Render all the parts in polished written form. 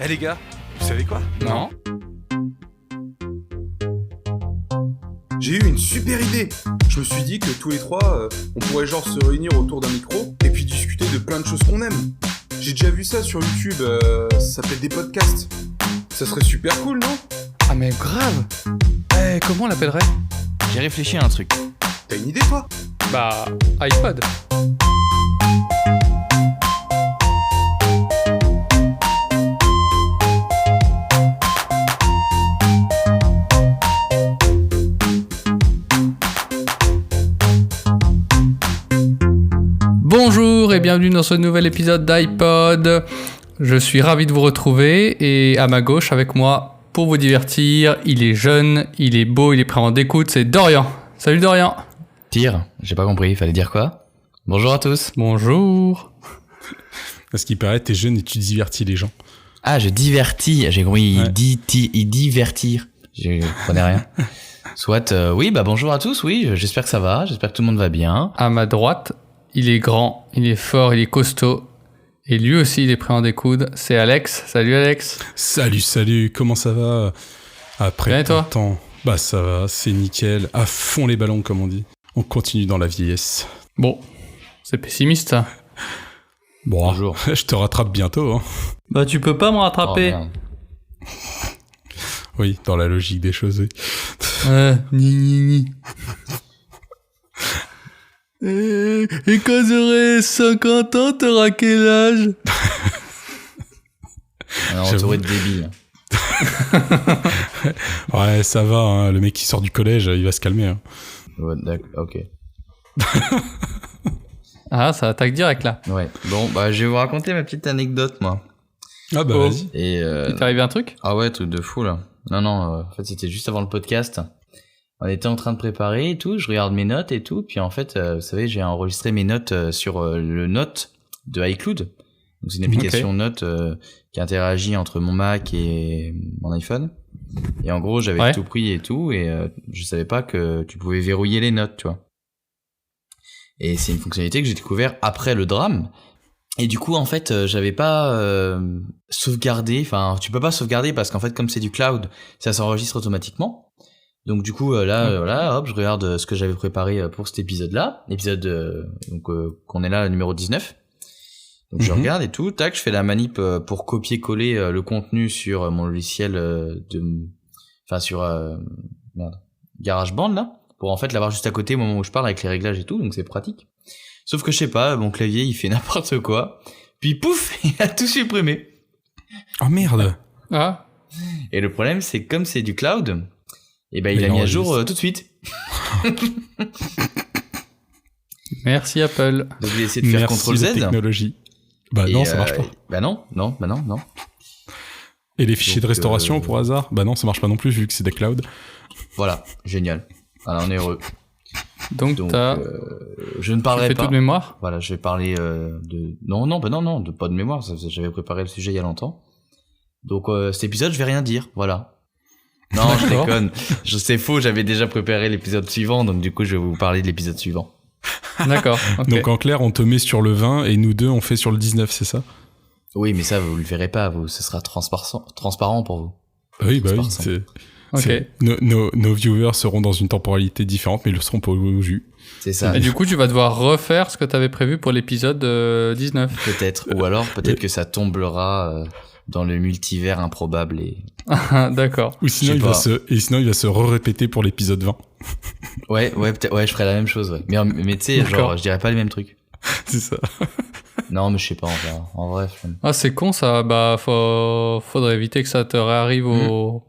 Eh les gars, vous savez quoi? Non. J'ai eu une super idée. Je me suis dit que tous les trois, on pourrait genre se réunir autour d'un micro et puis discuter de plein de choses qu'on aime. J'ai déjà vu ça sur YouTube, ça s'appelle des podcasts. Ça serait super cool, non? Ah mais grave. Comment on l'appellerait? J'ai réfléchi à un truc. T'as une idée, toi? Bah, iPod. Bonjour et bienvenue dans ce nouvel épisode d'iPod. Je suis ravi de vous retrouver et à ma gauche avec moi pour vous divertir, il est jeune, il est beau, il est prêt en découte, c'est Dorian. Salut Dorian. Tire, j'ai pas compris, il fallait dire quoi? Bonjour à tous. Bonjour. À ce qui paraît, t'es jeune et tu divertis les gens. Ah, je divertis, j'ai compris, Ouais. il divertir. Je comprenais rien. Soit, oui, bah bonjour à tous, oui, j'espère que ça va, j'espère que tout le monde va bien. À ma droite, il est grand, il est fort, il est costaud. Et lui aussi, il est prêt en découdre. C'est Alex. Salut Alex. Salut, comment ça va? Après Bien et toi? tant de temps. Bah ça va, c'est nickel. À fond les ballons, comme on dit. On continue dans la vieillesse. Bon, c'est pessimiste ça. Bon, Bonjour. je te rattrape bientôt, hein. Bah tu peux pas me Oh, rattraper. merde. Oui, dans la logique des choses, oui. Ni. Et quand j'aurai 50 ans, t'auras quel âge? Alors, J'avoue. entouré de débiles. Ouais, ça va, hein. Le mec qui sort du collège, il va se calmer, hein. Ouais, d'accord, ok. Ah, ça attaque direct là. Ouais, bon, bah je vais vous raconter ma petite anecdote, moi. Ah bah Oh. vas-y. Et Il t'est arrivé un truc? ah ouais, truc de fou, là. Non, en fait, c'était juste avant le podcast. On était en train de préparer et tout, je regarde mes notes et tout, puis en fait, vous savez, j'ai enregistré mes notes sur le Note de iCloud. Donc c'est une application Note qui interagit entre mon Mac et mon iPhone. Et en gros, j'avais Ouais. tout pris et tout, et je savais pas que tu pouvais verrouiller les notes, tu vois. Et c'est une fonctionnalité que j'ai découvert après le drame. Et du coup, en fait, j'avais pas sauvegardé. Enfin, tu peux pas sauvegarder parce qu'en fait, comme c'est du cloud, ça s'enregistre automatiquement. Donc du coup, voilà, hop, je regarde ce que j'avais préparé pour cet épisode-là, qu'on est là, numéro 19. Donc je Mhm. regarde et tout, tac, je fais la manip pour copier-coller le contenu sur mon logiciel sur GarageBand là, pour en fait l'avoir juste à côté au moment où je parle avec les réglages et tout, donc c'est pratique. Sauf que je sais pas, mon clavier il fait n'importe quoi, puis pouf, il a tout supprimé. Oh merde. Ah, Et le problème c'est que comme c'est du cloud, et ben Mais il a mis à non, jour juste. tout de suite. merci Apple. Donc j'ai essayé de faire Merci CTRL la Z. technologie. Bah Et, non, ça marche pas. Bah non. Et les fichiers de donc, restauration, pour hasard? Bah non, ça marche pas non plus, vu que c'est des clouds. Voilà, génial. Alors on est heureux. Donc, Donc t'as je ne tu parlerai fais pas. tout de mémoire? Voilà, je vais parler de... Non, de pas de mémoire, j'avais préparé le sujet il y a longtemps. Donc cet épisode, je vais rien dire, voilà. Non, je D'accord. déconne. C'est faux, j'avais déjà préparé l'épisode suivant, donc du coup, je vais vous parler de l'épisode suivant. D'accord. ok. Donc en clair, on te met sur le 20 et nous deux, on fait sur le 19, c'est ça? Oui, mais ça, vous le verrez pas, vous, ce sera transparent pour vous. Bah oui, C'est parti. c'est- Nos viewers seront dans une temporalité différente, mais ils le seront pas au jus. C'est ça, Et du coup, tu vas devoir refaire ce que t'avais prévu pour l'épisode 19. peut-être. Ou alors, peut-être que ça tombera dans le multivers improbable et... Ah, d'accord. Ou sinon, Je sais il va se répéter pour l'épisode 20. Ouais, peut-être, ouais, je ferai la même chose, ouais. Mais tu sais, D'accord. genre, je dirais pas les mêmes trucs. C'est ça. Non, mais je sais pas, on verra. En vrai, flemme. Ah, c'est con ça. Bah, faudrait éviter que ça te réarrive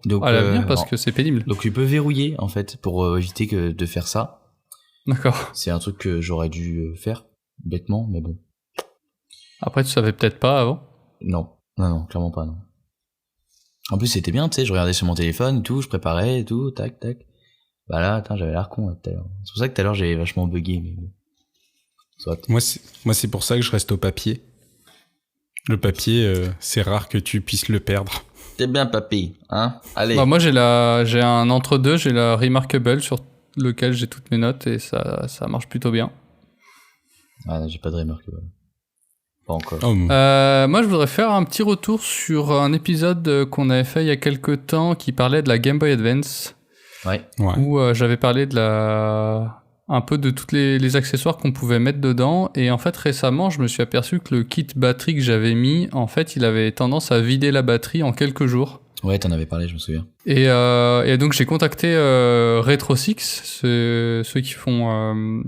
Donc, à l'avenir parce non. que c'est pénible. Donc tu peux verrouiller, en fait, pour éviter de faire ça. D'accord. C'est un truc que j'aurais dû faire, bêtement, mais bon. Après, tu savais peut-être pas avant. Non, clairement pas, non. En plus, c'était bien, tu sais, je regardais sur mon téléphone et tout, je préparais et tout, tac. Bah là, attends, j'avais l'air con, tout à l'heure. C'est pour ça que tout à l'heure, j'ai vachement bugué, mais bon. Soit. Moi, c'est pour ça que je reste au papier. Le papier, c'est rare que tu puisses le perdre. C'est bien, papy, hein? Allez. Bah, moi, j'ai un entre-deux, j'ai la Remarkable sur lequel j'ai toutes mes notes et ça marche plutôt bien. Ah, j'ai pas de remarque. Pas encore. Oh, Moi, je voudrais faire un petit retour sur un épisode qu'on avait fait il y a quelques temps qui parlait de la Game Boy Advance, Ouais. où j'avais parlé de un peu de tous les accessoires qu'on pouvait mettre dedans. Et en fait, récemment, je me suis aperçu que le kit batterie que j'avais mis, en fait, il avait tendance à vider la batterie en quelques jours. Ouais, t'en avais parlé, je me souviens. Et donc, j'ai contacté RetroSix, ceux qui font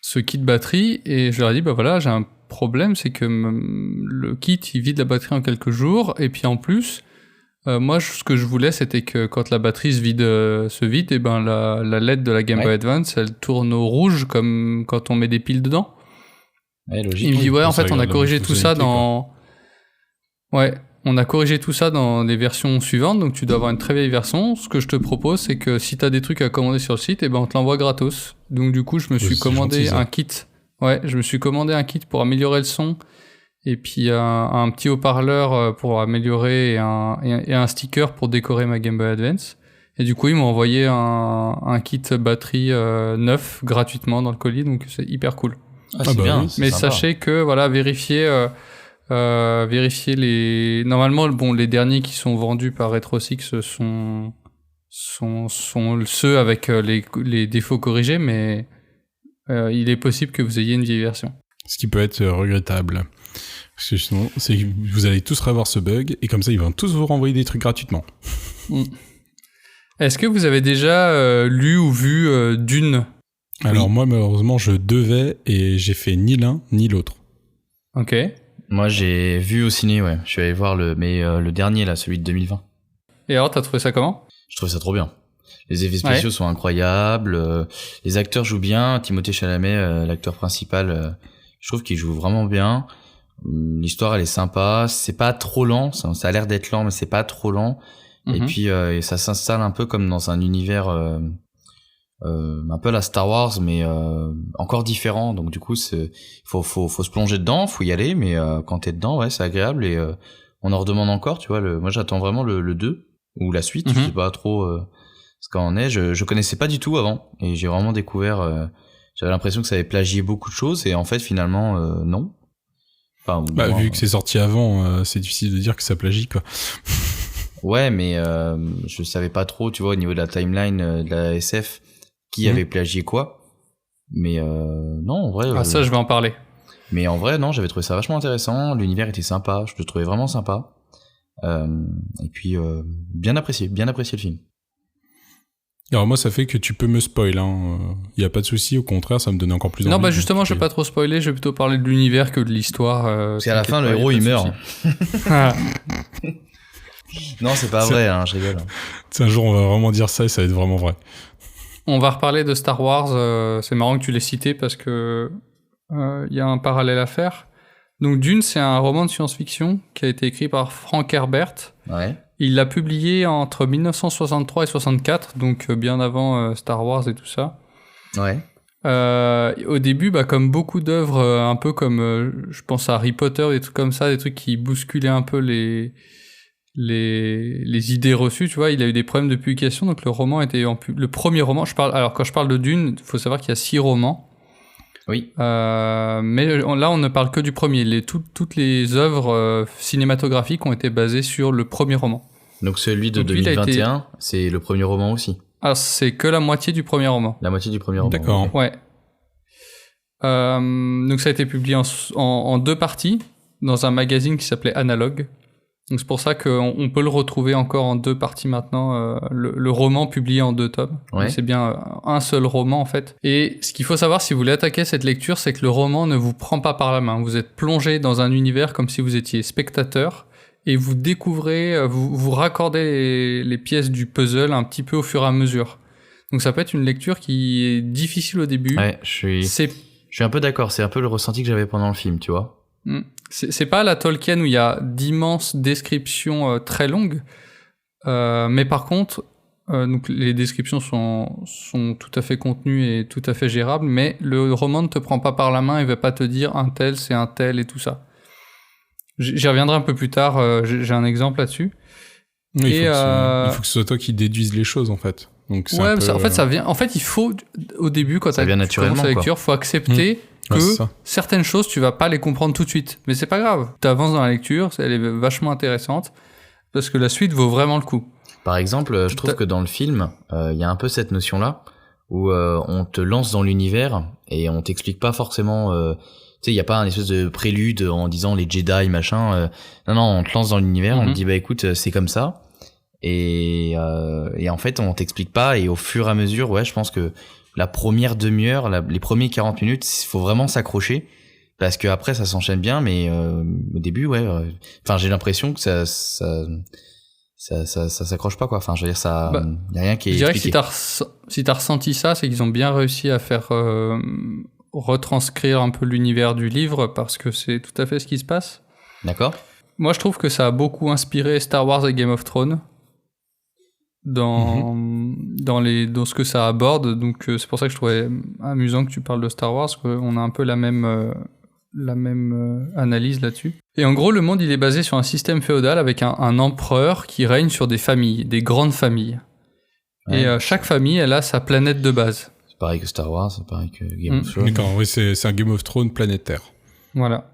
ce kit batterie, et je leur ai dit, bah voilà, j'ai un problème, c'est que le kit, il vide la batterie en quelques jours, et puis en plus, moi, ce que je voulais, c'était que quand la batterie se vide, et ben la LED de la Game Boy Advance, elle tourne au rouge comme quand on met des piles dedans. Ouais, logique. Il me dit ouais, ça en fait, on a regarde la corrigé tout ça fonctionnalité, on a corrigé tout ça dans les versions suivantes, donc tu dois avoir une très vieille version. Ce que je te propose, c'est que si t'as des trucs à commander sur le site, et ben on te l'envoie gratos. Donc du coup, je me suis c'est commandé gentil, ça. un kit. Ouais, je me suis commandé un kit pour améliorer le son. Et puis un petit haut-parleur pour améliorer et un sticker pour décorer ma Game Boy Advance. Et du coup, ils m'ont envoyé un kit batterie neuf gratuitement dans le colis, donc c'est hyper cool. Ah, c'est bah bien. oui. c'est Mais sympa. sachez que voilà, vérifiez les. Normalement, bon, les derniers qui sont vendus par RetroSix sont ceux avec les défauts corrigés, mais il est possible que vous ayez une vieille version. Ce qui peut être regrettable. Parce que sinon, c'est que vous allez tous revoir ce bug, et comme ça, ils vont tous vous renvoyer des trucs gratuitement. Est-ce que vous avez déjà lu ou vu Dune? Alors moi, malheureusement, je devais, et j'ai fait ni l'un, ni l'autre. Ok. Moi, j'ai vu au ciné, ouais. Je suis allé voir le dernier, là, celui de 2020. Et alors, t'as trouvé ça comment? Je trouve ça trop bien. Les effets spéciaux sont incroyables. Les acteurs jouent bien. Timothée Chalamet, l'acteur principal, je trouve qu'il joue vraiment bien. L'histoire, elle est sympa. C'est pas trop lent. Ça a l'air d'être lent, mais c'est pas trop lent. Et puis, ça s'installe un peu comme dans un univers un peu la Star Wars, mais encore différent. Donc du coup, faut se plonger dedans, faut y aller. Mais quand t'es dedans, ouais, c'est agréable. Et on en redemande encore, tu vois. Moi, j'attends vraiment le 2 ou la suite. Je sais pas trop ce qu'en est. Je connaissais pas du tout avant, et j'ai vraiment découvert. J'avais l'impression que ça avait plagié beaucoup de choses, et en fait, finalement, non. Enfin, Bah, moi, vu que c'est sorti avant, c'est difficile de dire que ça plagie, quoi. Ouais, mais je savais pas trop, tu vois, au niveau de la timeline de la SF, qui avait plagié quoi. Mais non, en vrai. Ah, ça, je vais en parler. Mais en vrai, non, j'avais trouvé ça vachement intéressant. L'univers était sympa, je le trouvais vraiment sympa. Et puis bien apprécié le film. Alors moi, ça fait que tu peux me spoil, hein. Y a pas de souci, au contraire, ça me donne encore plus envie. Non, bah justement, je vais pas trop spoiler, je vais plutôt parler de l'univers que de l'histoire. Parce qu'à la fin, le héros, il meurt. Non, c'est pas vrai, hein, je rigole. Un jour, on va vraiment dire ça et ça va être vraiment vrai. On va reparler de Star Wars. C'est marrant que tu l'aies cité parce que y a un parallèle à faire. Donc Dune, c'est un roman de science-fiction qui a été écrit par Frank Herbert. Ouais. Il l'a publié entre 1963 et 64, donc bien avant Star Wars et tout ça. Ouais. Au début, bah, comme beaucoup d'œuvres, un peu comme je pense à Harry Potter, des trucs comme ça, des trucs qui bousculaient un peu les idées reçues, tu vois, il a eu des problèmes de publication, donc le roman était le premier roman. Alors quand je parle de Dune, il faut savoir qu'il y a 6 romans. Oui. Mais là, on ne parle que du premier. Toutes les œuvres cinématographiques ont été basées sur le premier roman. Donc celui de Donc, lui, 2021, c'est le premier roman aussi. Alors c'est que la moitié du premier roman. La moitié du premier roman. D'accord. Ouais. Donc ça a été publié en 2 parties dans un magazine qui s'appelait Analogue. Donc c'est pour ça qu'on peut le retrouver encore en 2 parties maintenant, le roman publié en 2 tomes. Ouais. Donc c'est bien un seul roman en fait. Et ce qu'il faut savoir si vous voulez attaquer cette lecture, c'est que le roman ne vous prend pas par la main. Vous êtes plongé dans un univers comme si vous étiez spectateur et vous découvrez, vous raccordez les pièces du puzzle un petit peu au fur et à mesure. Donc ça peut être une lecture qui est difficile au début. Ouais, je suis un peu d'accord, c'est un peu le ressenti que j'avais pendant le film, tu vois. C'est pas la Tolkien où il y a d'immenses descriptions très longues, mais par contre, donc les descriptions sont tout à fait contenues et tout à fait gérables, mais le roman ne te prend pas par la main, il va pas te dire un tel c'est un tel et tout ça. J'y reviendrai un peu plus tard, j'ai un exemple là-dessus. Oui, Et il faut que ce soit toi qui déduise les choses, en fait. Donc, c'est ouais, un peu, en fait, ça vient. En fait, il faut au début quand Ça vient tu naturellement, commences la lecture, faut accepter que Ouais, c'est ça. certaines choses, tu vas pas les comprendre tout de suite. Mais c'est pas grave. Tu avances dans la lecture, elle est vachement intéressante, parce que la suite vaut vraiment le coup. Par exemple, je trouve que dans le film, il y a un peu cette notion-là, où on te lance dans l'univers, et on t'explique pas forcément... tu sais, il y a pas un espèce de prélude en disant les Jedi, machin. Non, on te lance dans l'univers, on te dit, bah écoute, c'est comme ça. Et en fait, on t'explique pas, et au fur et à mesure, ouais, je pense que la première demi-heure, les premiers 40 minutes, il faut vraiment s'accrocher, parce que après ça s'enchaîne bien, mais au début, ouais, enfin, j'ai l'impression que ça s'accroche pas, quoi. Enfin, je veux dire, ça, y a rien qui est Je dirais expliqué. que si t'as ressenti ça, c'est qu'ils ont bien réussi à faire retranscrire un peu l'univers du livre, parce que c'est tout à fait ce qui se passe. D'accord? Moi, je trouve que ça a beaucoup inspiré Star Wars et Game of Thrones dans ce que ça aborde. Donc, c'est pour ça que je trouvais amusant que tu parles de Star Wars, qu'on a un peu la même analyse là-dessus. Et en gros, le monde, il est basé sur un système féodal avec un empereur qui règne sur des familles, des grandes familles. Ouais. Et chaque famille, elle a sa planète de base. C'est pareil que Star Wars, c'est pareil que Game of Thrones. D'accord, oui, c'est un Game of Thrones planétaire. Voilà.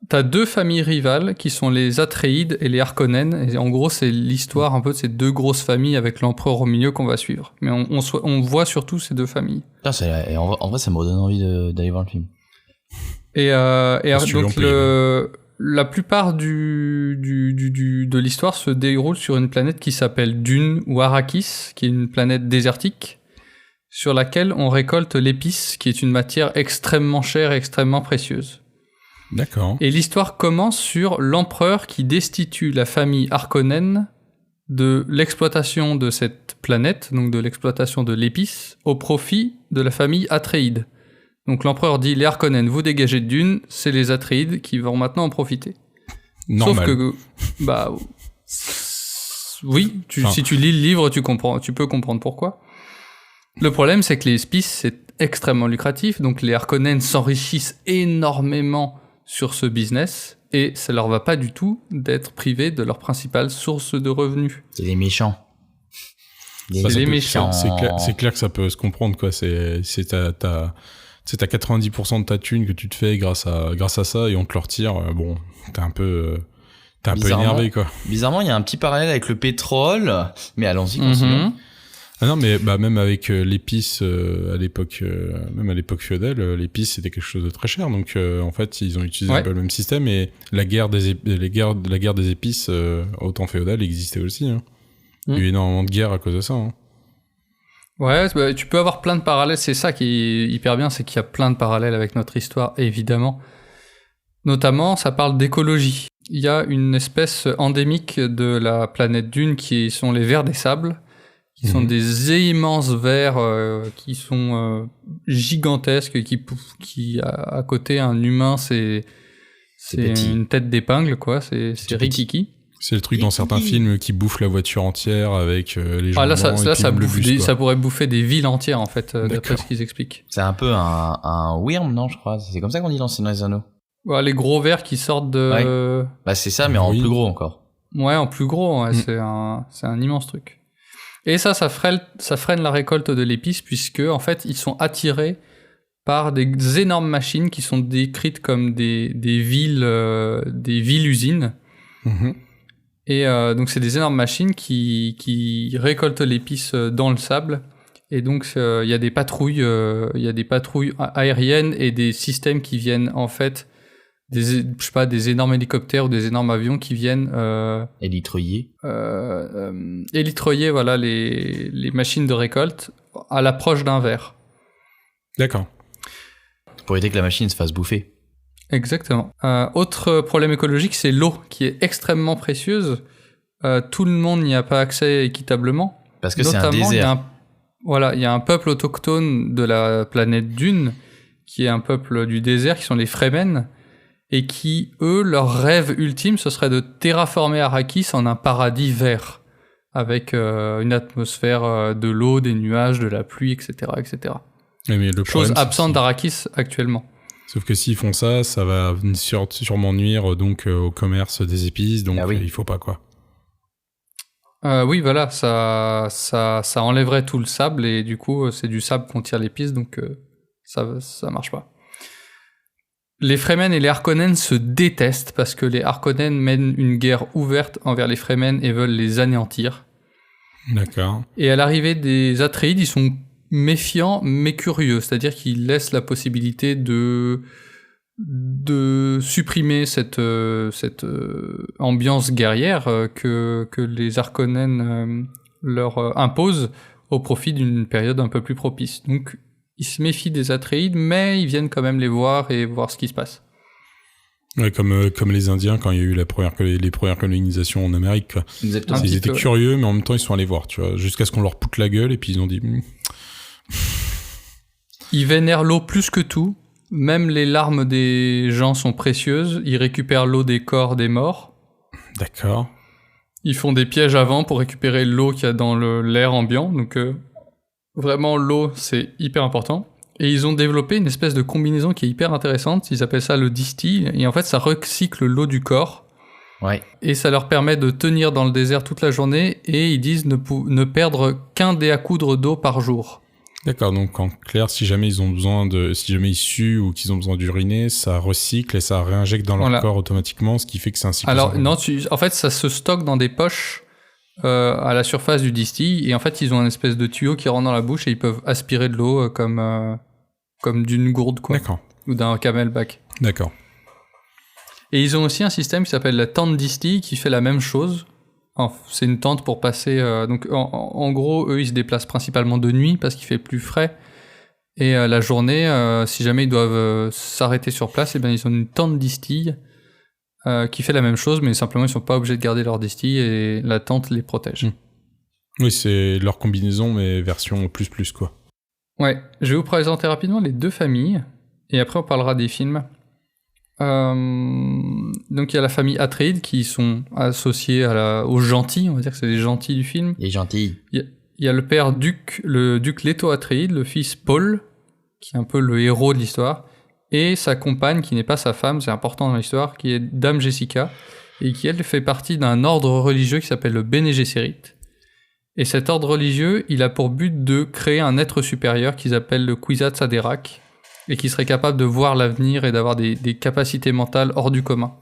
T'as deux familles rivales qui sont les Atréides et les Harkonnen. Et en gros, c'est l'histoire un peu de ces deux grosses familles avec l'empereur au milieu qu'on va suivre. Mais on voit surtout ces deux familles. Putain, et en vrai, ça me redonne envie d'aller voir le film. Et Parce que donc la plupart de l'histoire se déroule sur une planète qui s'appelle Dune ou Arrakis, qui est une planète désertique sur laquelle on récolte l'épice, qui est une matière extrêmement chère et extrêmement précieuse. D'accord. Et l'histoire commence sur l'empereur qui destitue la famille Harkonnen de l'exploitation de cette planète, donc de l'exploitation de l'épice, au profit de la famille Atréide. Donc l'empereur dit, les Harkonnen, vous dégagez de Dune, c'est les Atréides qui vont maintenant en profiter. Normal. Sauf que, oui, si tu lis le livre, tu peux comprendre pourquoi. Le problème, c'est que les épices, c'est extrêmement lucratif, donc les Harkonnen s'enrichissent énormément sur ce business, et ça leur va pas du tout d'être privés de leur principale source de revenus. C'est les méchants. C'est les méchants. C'est clair que ça peut se comprendre, quoi. C'est t'as 90% de ta thune que tu te fais grâce à ça, et on te le retire. Bon, t'es un peu énervé, quoi. Bizarrement, il y a un petit parallèle avec le pétrole, mais allons-y, continuons. Ah non, mais même avec l'épice à l'époque féodale, l'épice c'était quelque chose de très cher. Donc en fait, ils ont utilisé un peu le même système, et la guerre des épices au temps féodal existait aussi. Hein. Il y a eu énormément de guerres à cause de ça. Hein. Ouais, tu peux avoir plein de parallèles. C'est ça qui est hyper bien, c'est qu'il y a plein de parallèles avec notre histoire, évidemment. Notamment, ça parle d'écologie. Il y a une espèce endémique de la planète Dune qui sont les vers des sables, qui sont des immenses vers qui sont gigantesques, qui à côté, un humain, c'est une tête d'épingle, quoi. C'est rikiki. C'est le truc dans certains films qui bouffent la voiture entière avec les gens. Ah là, blancs, ça pourrait bouffer des villes entières, en fait, d'après ce qu'ils expliquent. C'est un peu un worm, non, je crois. C'est comme ça qu'on dit dans Seigneur des Anneaux. Ouais, les gros vers qui sortent de... Ouais. Bah c'est ça, mais en plus gros encore. Ouais, en plus gros, ouais, c'est un immense truc. Et ça freine la récolte de l'épice, puisque en fait, ils sont attirés par des énormes machines qui sont décrites comme des villes-usines. Et donc, c'est des énormes machines qui récoltent l'épice dans le sable. Et donc, il y a des patrouilles aériennes et des systèmes qui viennent, en fait, des énormes hélicoptères ou des énormes avions qui viennent Élitreuiller, voilà, les machines de récolte à l'approche d'un ver. D'accord. pour éviter que la machine se fasse bouffer. Exactement. Autre problème écologique, c'est l'eau qui est extrêmement précieuse. Tout le monde n'y a pas accès équitablement. Parce que c'est un désert. Il y a un peuple autochtone de la planète Dune qui est un peuple du désert, qui sont les Fremen, et qui, eux, leur rêve ultime, ce serait de terraformer Arrakis en un paradis vert, avec une atmosphère de l'eau, des nuages, de la pluie, etc. etc. Mais le Chose problème, absente d'Arrakis actuellement. Sauf que s'ils font ça, ça va sûrement nuire donc au commerce des épices, donc il faut pas, quoi. Oui, voilà, ça enlèverait tout le sable, et du coup, c'est du sable qu'on tire l'épice, donc ça marche pas. les Fremen et les Harkonnen se détestent parce que les Harkonnen mènent une guerre ouverte envers les Fremen et veulent les anéantir. D'accord. Et à l'arrivée des Atreides, ils sont méfiants mais curieux, c'est-à-dire qu'ils laissent la possibilité de supprimer cette ambiance guerrière que les Harkonnen leur imposent au profit d'une période un peu plus propice. Donc ils se méfient des Atreides, mais ils viennent quand même les voir et voir ce qui se passe. Ouais, comme les Indiens quand il y a eu les premières colonisations en Amérique, quoi. Exactement. Ils étaient curieux, mais en même temps ils sont allés voir, tu vois, jusqu'à ce qu'on leur poute la gueule et puis ils ont dit. Ils vénèrent l'eau plus que tout. Même les larmes des gens sont précieuses. Ils récupèrent l'eau des corps des morts. D'accord. Ils font des pièges à vent pour récupérer l'eau qu'il y a dans l'air ambiant. Donc vraiment l'eau c'est hyper important. Et ils ont développé une espèce de combinaison qui est hyper intéressante. Ils appellent ça le distill. Et en fait ça recycle l'eau du corps. Ouais. Et ça leur permet de tenir dans le désert toute la journée. Et ils disent ne perdre qu'un dé à coudre d'eau par jour. D'accord, donc en clair, si jamais ils suent ou qu'ils ont besoin d'uriner, ça recycle et ça réinjecte dans leur corps automatiquement, ce qui fait que c'est un cycle. Alors non, en fait, ça se stocke dans des poches à la surface du distill et en fait, ils ont une espèce de tuyau qui rentre dans la bouche et ils peuvent aspirer de l'eau comme d'une gourde, quoi. D'accord. Ou d'un camelback. D'accord. Et ils ont aussi un système qui s'appelle la tente distill qui fait la même chose. C'est une tente pour passer... donc en gros, eux, ils se déplacent principalement de nuit parce qu'il fait plus frais. Et la journée, si jamais ils doivent s'arrêter sur place, eh bien, ils ont une tente distill qui fait la même chose, mais simplement, ils sont pas obligés de garder leur distill et la tente les protège. Oui, c'est leur combinaison, mais version plus, quoi. Ouais, je vais vous présenter rapidement les deux familles, et après, on parlera des films. Donc il y a la famille Atreides qui sont associés aux gentils, on va dire que c'est les gentils du film. Les gentils. Il y a le père le duc Leto Atreides, le fils Paul, qui est un peu le héros de l'histoire, et sa compagne qui n'est pas sa femme, c'est important dans l'histoire, qui est Dame Jessica, et qui elle fait partie d'un ordre religieux qui s'appelle le Bene Gesserit. Et cet ordre religieux, il a pour but de créer un être supérieur qu'ils appellent le Kwisatz Haderach, et qui serait capable de voir l'avenir et d'avoir des capacités mentales hors du commun.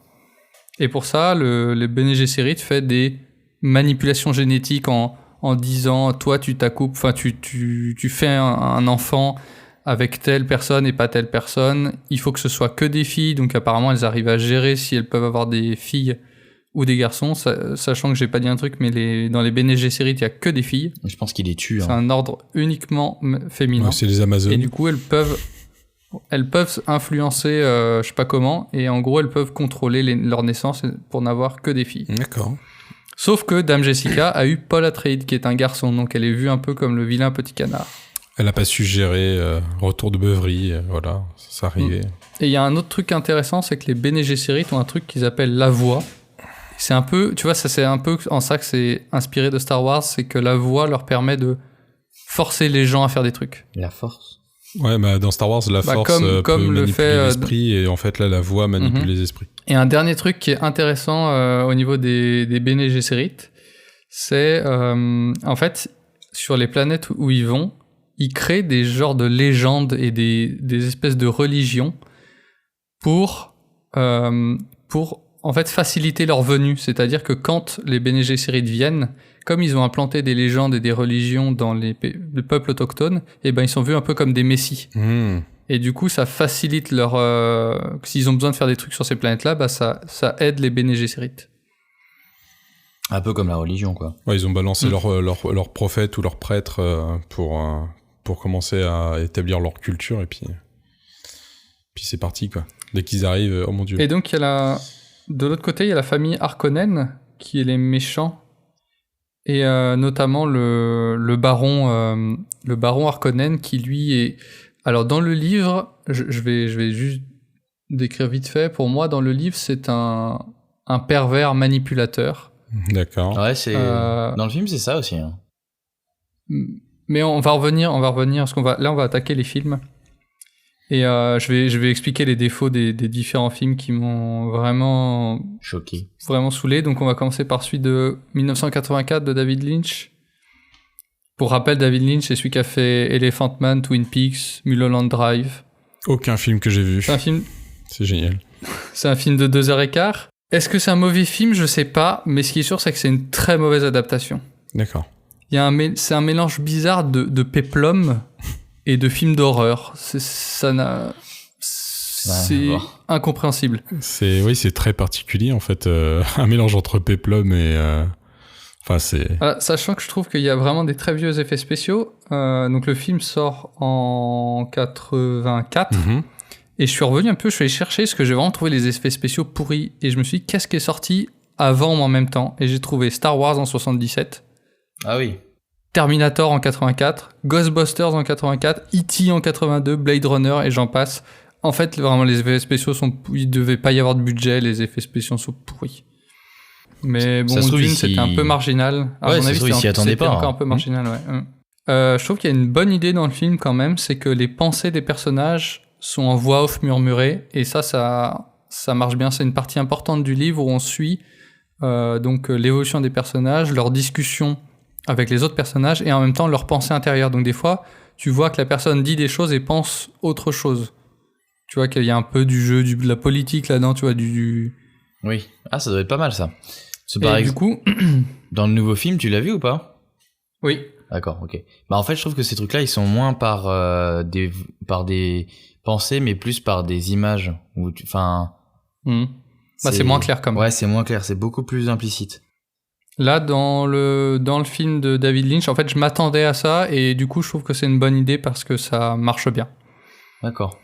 Et pour ça, le Bene Gesserit fait des manipulations génétiques en disant, toi tu t'accouples, enfin tu fais un enfant avec telle personne et pas telle personne, il faut que ce soit que des filles, donc apparemment elles arrivent à gérer si elles peuvent avoir des filles ou des garçons, sachant que j'ai pas dit un truc, mais dans les Bene Gesserit, il y a que des filles. Je pense qu'il les tue. C'est un ordre uniquement féminin. Ouais, c'est les Amazones. Et du coup, elles peuvent influencer, je sais pas comment, et en gros, elles peuvent contrôler leur naissance pour n'avoir que des filles. D'accord. Sauf que Dame Jessica a eu Paul Atreides, qui est un garçon, donc elle est vue un peu comme le vilain petit canard. Elle a pas su gérer retour de beuverie, voilà, ça arrivait. Et il y a un autre truc intéressant, c'est que les Bene Gesserit ont un truc qu'ils appellent la voix. C'est un peu, tu vois, ça c'est un peu en ça que c'est inspiré de Star Wars, c'est que la voix leur permet de forcer les gens à faire des trucs. La force. Ouais, bah dans Star Wars, la force peut manipuler l'esprit, et en fait là, la voix manipule les esprits. Et un dernier truc qui est intéressant au niveau des Bene Gesserit, c'est en fait, sur les planètes où ils vont, ils créent des genres de légendes et des espèces de religions pour en fait faciliter leur venue. C'est-à-dire que quand les Bene Gesserit viennent, comme ils ont implanté des légendes et des religions dans les peuples autochtones, eh ben ils sont vus un peu comme des messies. Et du coup, ça facilite leur... s'ils ont besoin de faire des trucs sur ces planètes-là, bah ça aide les Bene Gesserit. Un peu comme la religion, quoi. Ouais, ils ont balancé leur prophète ou leur prêtre pour commencer à établir leur culture, et puis c'est parti, quoi. Dès qu'ils arrivent, oh mon Dieu. Et donc, de l'autre côté, il y a la famille Harkonnen, qui est les méchants, et notamment le baron Harkonnen, qui lui est... Alors, dans le livre, je vais juste décrire vite fait. Pour moi, dans le livre, c'est un pervers manipulateur. D'accord. Ouais, c'est... Dans le film, c'est ça aussi. Hein. Mais on va revenir, parce qu'on on va attaquer les films. Et je vais expliquer les défauts des différents films qui m'ont vraiment... choqué. Vraiment saoulé. Donc, on va commencer par celui de 1984 de David Lynch. Pour rappel, David Lynch, c'est celui qui a fait Elephant Man, Twin Peaks, Mulholland Drive. Aucun film que j'ai vu. C'est un film C'est génial. C'est un film de 2h15. Est-ce que c'est un mauvais film? Je sais pas, mais ce qui est sûr, c'est que c'est une très mauvaise adaptation. D'accord. C'est un mélange bizarre de péplum et de film d'horreur. C'est incompréhensible. C'est très particulier, en fait. Un mélange entre péplum et... Sachant que je trouve qu'il y a vraiment des très vieux effets spéciaux. Donc le film sort en 84. Mm-hmm. Et je suis revenu un peu, je suis allé chercher parce que j'ai vraiment trouvé les effets spéciaux pourris. Et je me suis dit, qu'est-ce qui est sorti avant ou en même temps? Et j'ai trouvé Star Wars en 77. Ah oui. Terminator en 84. Ghostbusters en 84. E.T. en 82. Blade Runner et j'en passe. En fait, vraiment, les effets spéciaux il devait pas y avoir de budget. Les effets spéciaux sont pourris. Mais bon, Dune, c'était un peu marginal. À mon avis, c'était encore un peu marginal, ouais. Je trouve qu'il y a une bonne idée dans le film quand même, c'est que les pensées des personnages sont en voix off murmurée, et ça marche bien. C'est une partie importante du livre où on suit donc l'évolution des personnages, leurs discussions avec les autres personnages, et en même temps leurs pensées intérieures. Donc des fois, tu vois que la personne dit des choses et pense autre chose. Tu vois qu'il y a un peu du jeu, de la politique là-dedans, tu vois, Oui. Ah, ça doit être pas mal, ça. Du coup... Dans le nouveau film, tu l'as vu ou pas? Oui. D'accord, ok. Bah, en fait, je trouve que ces trucs-là, ils sont moins par des pensées, mais plus par des images. C'est moins clair quand même. Ouais, c'est moins clair, c'est beaucoup plus implicite. Là, dans le film de David Lynch, en fait, je m'attendais à ça, et du coup, je trouve que c'est une bonne idée parce que ça marche bien. D'accord.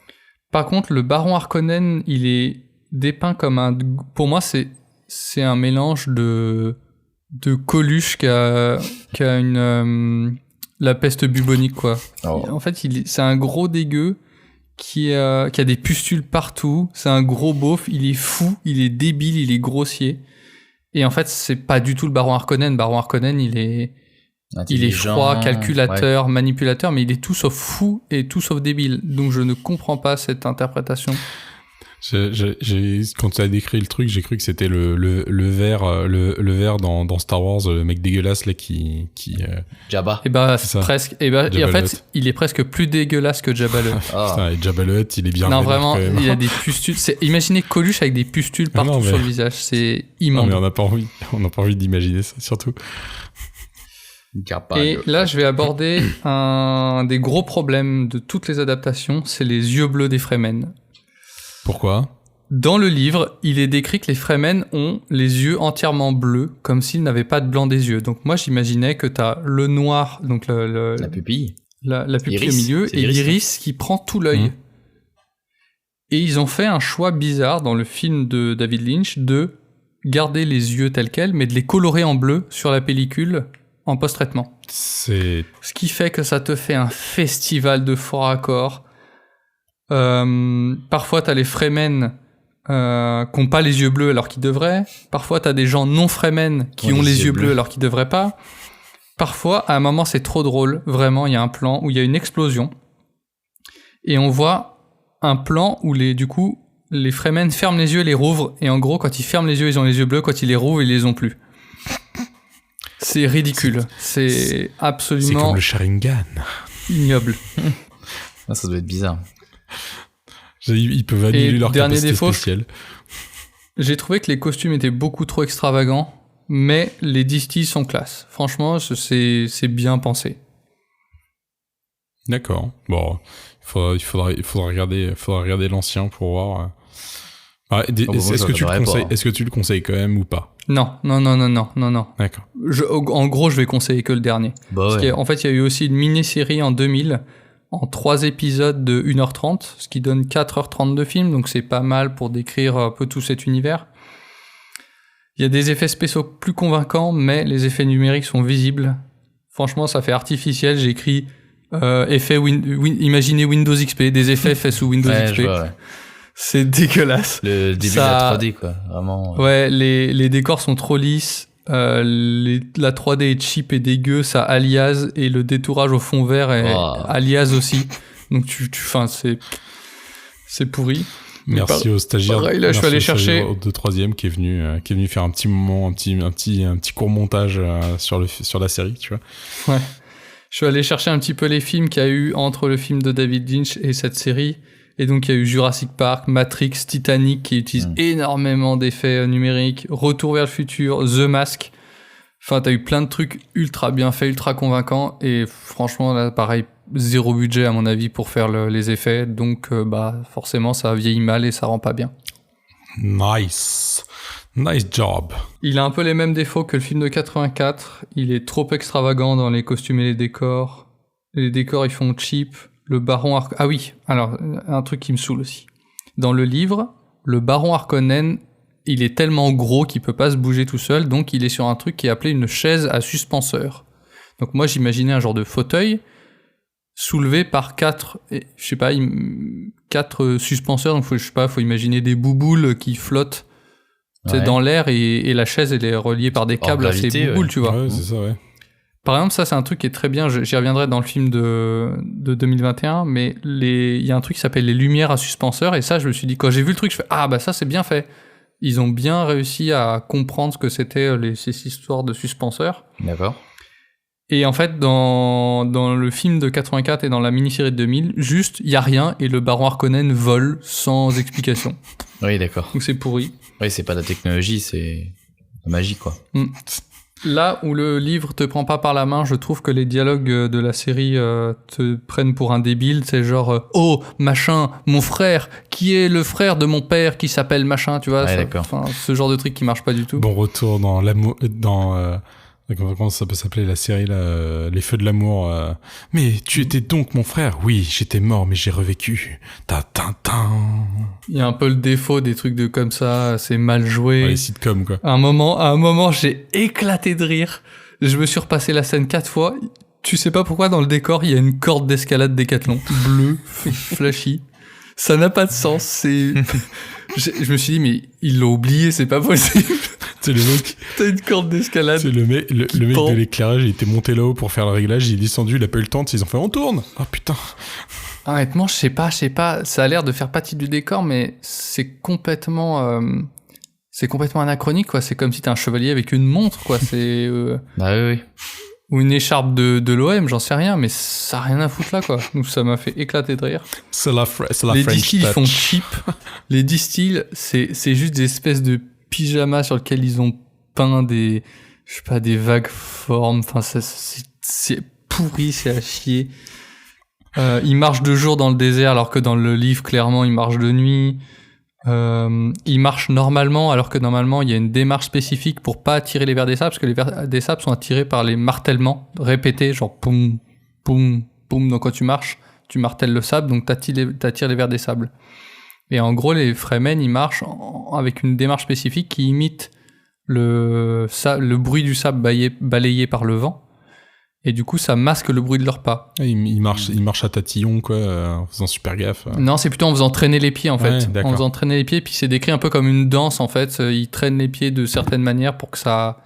Par contre, le baron Harkonnen, il est dépeint comme pour moi, c'est un mélange de Coluche qui a la peste bubonique, quoi. Oh. En fait, c'est un gros dégueu qui a des pustules partout. C'est un gros beauf. Il est fou, il est débile, il est grossier. Et en fait, c'est pas du tout le baron Harkonnen. Baron Harkonnen, il est froid, calculateur, manipulateur, mais il est tout sauf fou et tout sauf débile. Donc je ne comprends pas cette interprétation. Quand tu as décrit le truc, j'ai cru que c'était le vert dans Star Wars, le mec dégueulasse là qui Jabba. Et bah presque. Et en fait, il est presque plus dégueulasse que Jabba le Hutt. Putain, et Jabba le Hutt, il est bien. Non, vraiment, il a des pustules. Imaginez Coluche avec des pustules partout sur le visage, c'est immonde. Non, mais on n'a pas envie d'imaginer ça, surtout. Et là, je vais aborder un des gros problèmes de toutes les adaptations, c'est les yeux bleus des Fremen. Pourquoi? Dans le livre, il est décrit que les Fremen ont les yeux entièrement bleus, comme s'ils n'avaient pas de blanc des yeux. Donc moi, j'imaginais que t'as le noir, donc la pupille, la pupille au milieu, et l'iris qui prend tout l'œil. Et ils ont fait un choix bizarre dans le film de David Lynch de garder les yeux tels quels, mais de les colorer en bleu sur la pellicule en post-traitement. Ce qui fait que ça te fait un festival de faux raccords. Parfois t'as les Fremen qui ont pas les yeux bleus alors qu'ils devraient. Parfois t'as des gens non Fremen qui ont les yeux bleus alors qu'ils devraient pas. Parfois, à un moment, c'est trop drôle. Vraiment, il y a un plan où il y a une explosion et on voit un plan où les Fremen ferment les yeux et les rouvrent, et en gros, quand ils ferment les yeux, ils ont les yeux bleus, quand ils les rouvrent, ils les ont plus. C'est ridicule. C'est absolument... C'est comme le Sharingan. Ignoble. Ça doit être bizarre. Ils peuvent annuler leur capacité spéciale. J'ai trouvé que les costumes étaient beaucoup trop extravagants, mais les distils sont classe. Franchement, c'est bien pensé. D'accord. Bon, il faudra regarder l'ancien pour voir. Est-ce que tu le conseilles quand même ou pas? Non. D'accord. En gros, je vais conseiller que le dernier. En fait, il y a eu aussi une mini-série en 2000 en 3 épisodes de 1h30, ce qui donne 4h30 de film, donc c'est pas mal pour décrire un peu tout cet univers. Il y a des effets spéciaux plus convaincants, mais les effets numériques sont visibles. Franchement, ça fait artificiel. J'ai écrit imaginez Windows XP, des effets faits sous Windows XP. C'est dégueulasse. Le début de la 3D, quoi. Vraiment. Ouais, les décors sont trop lisses. La 3D est cheap et dégueu, ça aliase, et le détourage au fond vert est aliase aussi. Donc c'est pourri. Merci au stagiaire. Pareil, là, je suis allé chercher de 3e qui est venu faire un petit moment, un petit court montage sur la série, tu vois. Ouais. Je suis allé chercher un petit peu les films qu'il y a eu entre le film de David Lynch et cette série, Et donc il y a eu Jurassic Park, Matrix, Titanic qui utilisent énormément d'effets numériques, Retour vers le futur, The Mask. Enfin, t'as eu plein de trucs ultra bien faits, ultra convaincants. Et franchement, là, pareil, zéro budget à mon avis pour faire les effets. Donc, forcément, ça vieillit mal et ça rend pas bien. Nice job. Il a un peu les mêmes défauts que le film de 84. Il est trop extravagant dans les costumes et les décors. Les décors, ils font cheap. Le baron Ah oui, alors, un truc qui me saoule aussi. Dans le livre, le baron Harkonnen, il est tellement gros qu'il peut pas se bouger tout seul, donc il est sur un truc qui est appelé une chaise à suspenseur. Donc moi, j'imaginais un genre de fauteuil soulevé par 4 suspenseurs. Donc faut imaginer des bouboules qui flottent dans l'air et la chaise, elle est reliée par des câbles à ces bouboules, tu vois. Ouais, c'est ça, ouais. Par exemple, ça, c'est un truc qui est très bien. J'y reviendrai dans le film de 2021, mais il y a un truc qui s'appelle les lumières à suspenseur, et ça, je me suis dit, quand j'ai vu le truc, je fais, ça, c'est bien fait. Ils ont bien réussi à comprendre ce que c'était ces histoires de suspenseurs. D'accord. Et en fait, dans le film de 84 et dans la mini-série de 2000, juste, il y a rien, et le baron Harkonnen vole sans explication. Oui, d'accord. Donc c'est pourri. Oui, c'est pas de la technologie, c'est la magie, quoi. Là où le livre te prend pas par la main, je trouve que les dialogues de la série te prennent pour un débile. C'est genre oh machin, mon frère, qui est le frère de mon père qui s'appelle machin, tu vois. Ouais, d'accord. Ce genre de truc qui marche pas du tout. Bon retour dans l'amour, comment ça peut s'appeler la série là, Les Feux de l'amour. Mais tu étais donc mon frère. Oui, j'étais mort mais j'ai revécu. Il y a un peu le défaut des trucs de comme ça, c'est mal joué. Ouais, les sitcoms quoi. À un moment, j'ai éclaté de rire. Je me suis repassé la scène 4 fois. Tu sais pas pourquoi dans le décor, il y a une corde d'escalade Décathlon. Bleue, flashy. Ça n'a pas de sens, c'est... Je me suis dit, mais ils l'ont oublié, c'est pas possible. C'est le mec... T'as une corde d'escalade. C'est le mec de l'éclairage, il était monté là-haut pour faire le réglage, il est descendu, il a pas eu le temps, ils ont fait on tourne. Oh putain. Honnêtement, je sais pas, ça a l'air de faire partie du décor, mais c'est complètement anachronique, quoi. C'est comme si t'es un chevalier avec une montre, quoi. C'est, Bah oui. Ou une écharpe de l'OM, j'en sais rien, mais ça a rien à foutre là, quoi. Donc ça m'a fait éclater de rire. C'est la Les French distilles, ils touch. font cheap. Les distilles, c'est juste des espèces de pyjamas sur lesquels ils ont peint des vagues formes. Enfin, c'est pourri, c'est à chier. Ils marchent de jour dans le désert, alors que dans le livre, clairement, ils marchent de nuit. Ils marchent normalement, alors que normalement, il y a une démarche spécifique pour pas attirer les vers des sables, parce que les vers des sables sont attirés par les martèlements répétés, genre poum, poum, poum. Donc quand tu marches, tu martèles le sable, donc t'attires les vers des sables. Et en gros, les Fremen, ils marchent avec une démarche spécifique qui imite le bruit du sable balayé par le vent. Et du coup, ça masque le bruit de leurs pas. Ils marchent à tatillon, quoi, en faisant super gaffe. Non, c'est plutôt en faisant traîner les pieds, en fait. Ouais, en faisant traîner les pieds, puis c'est décrit un peu comme une danse, en fait. Ils traînent les pieds de certaines manières pour que ça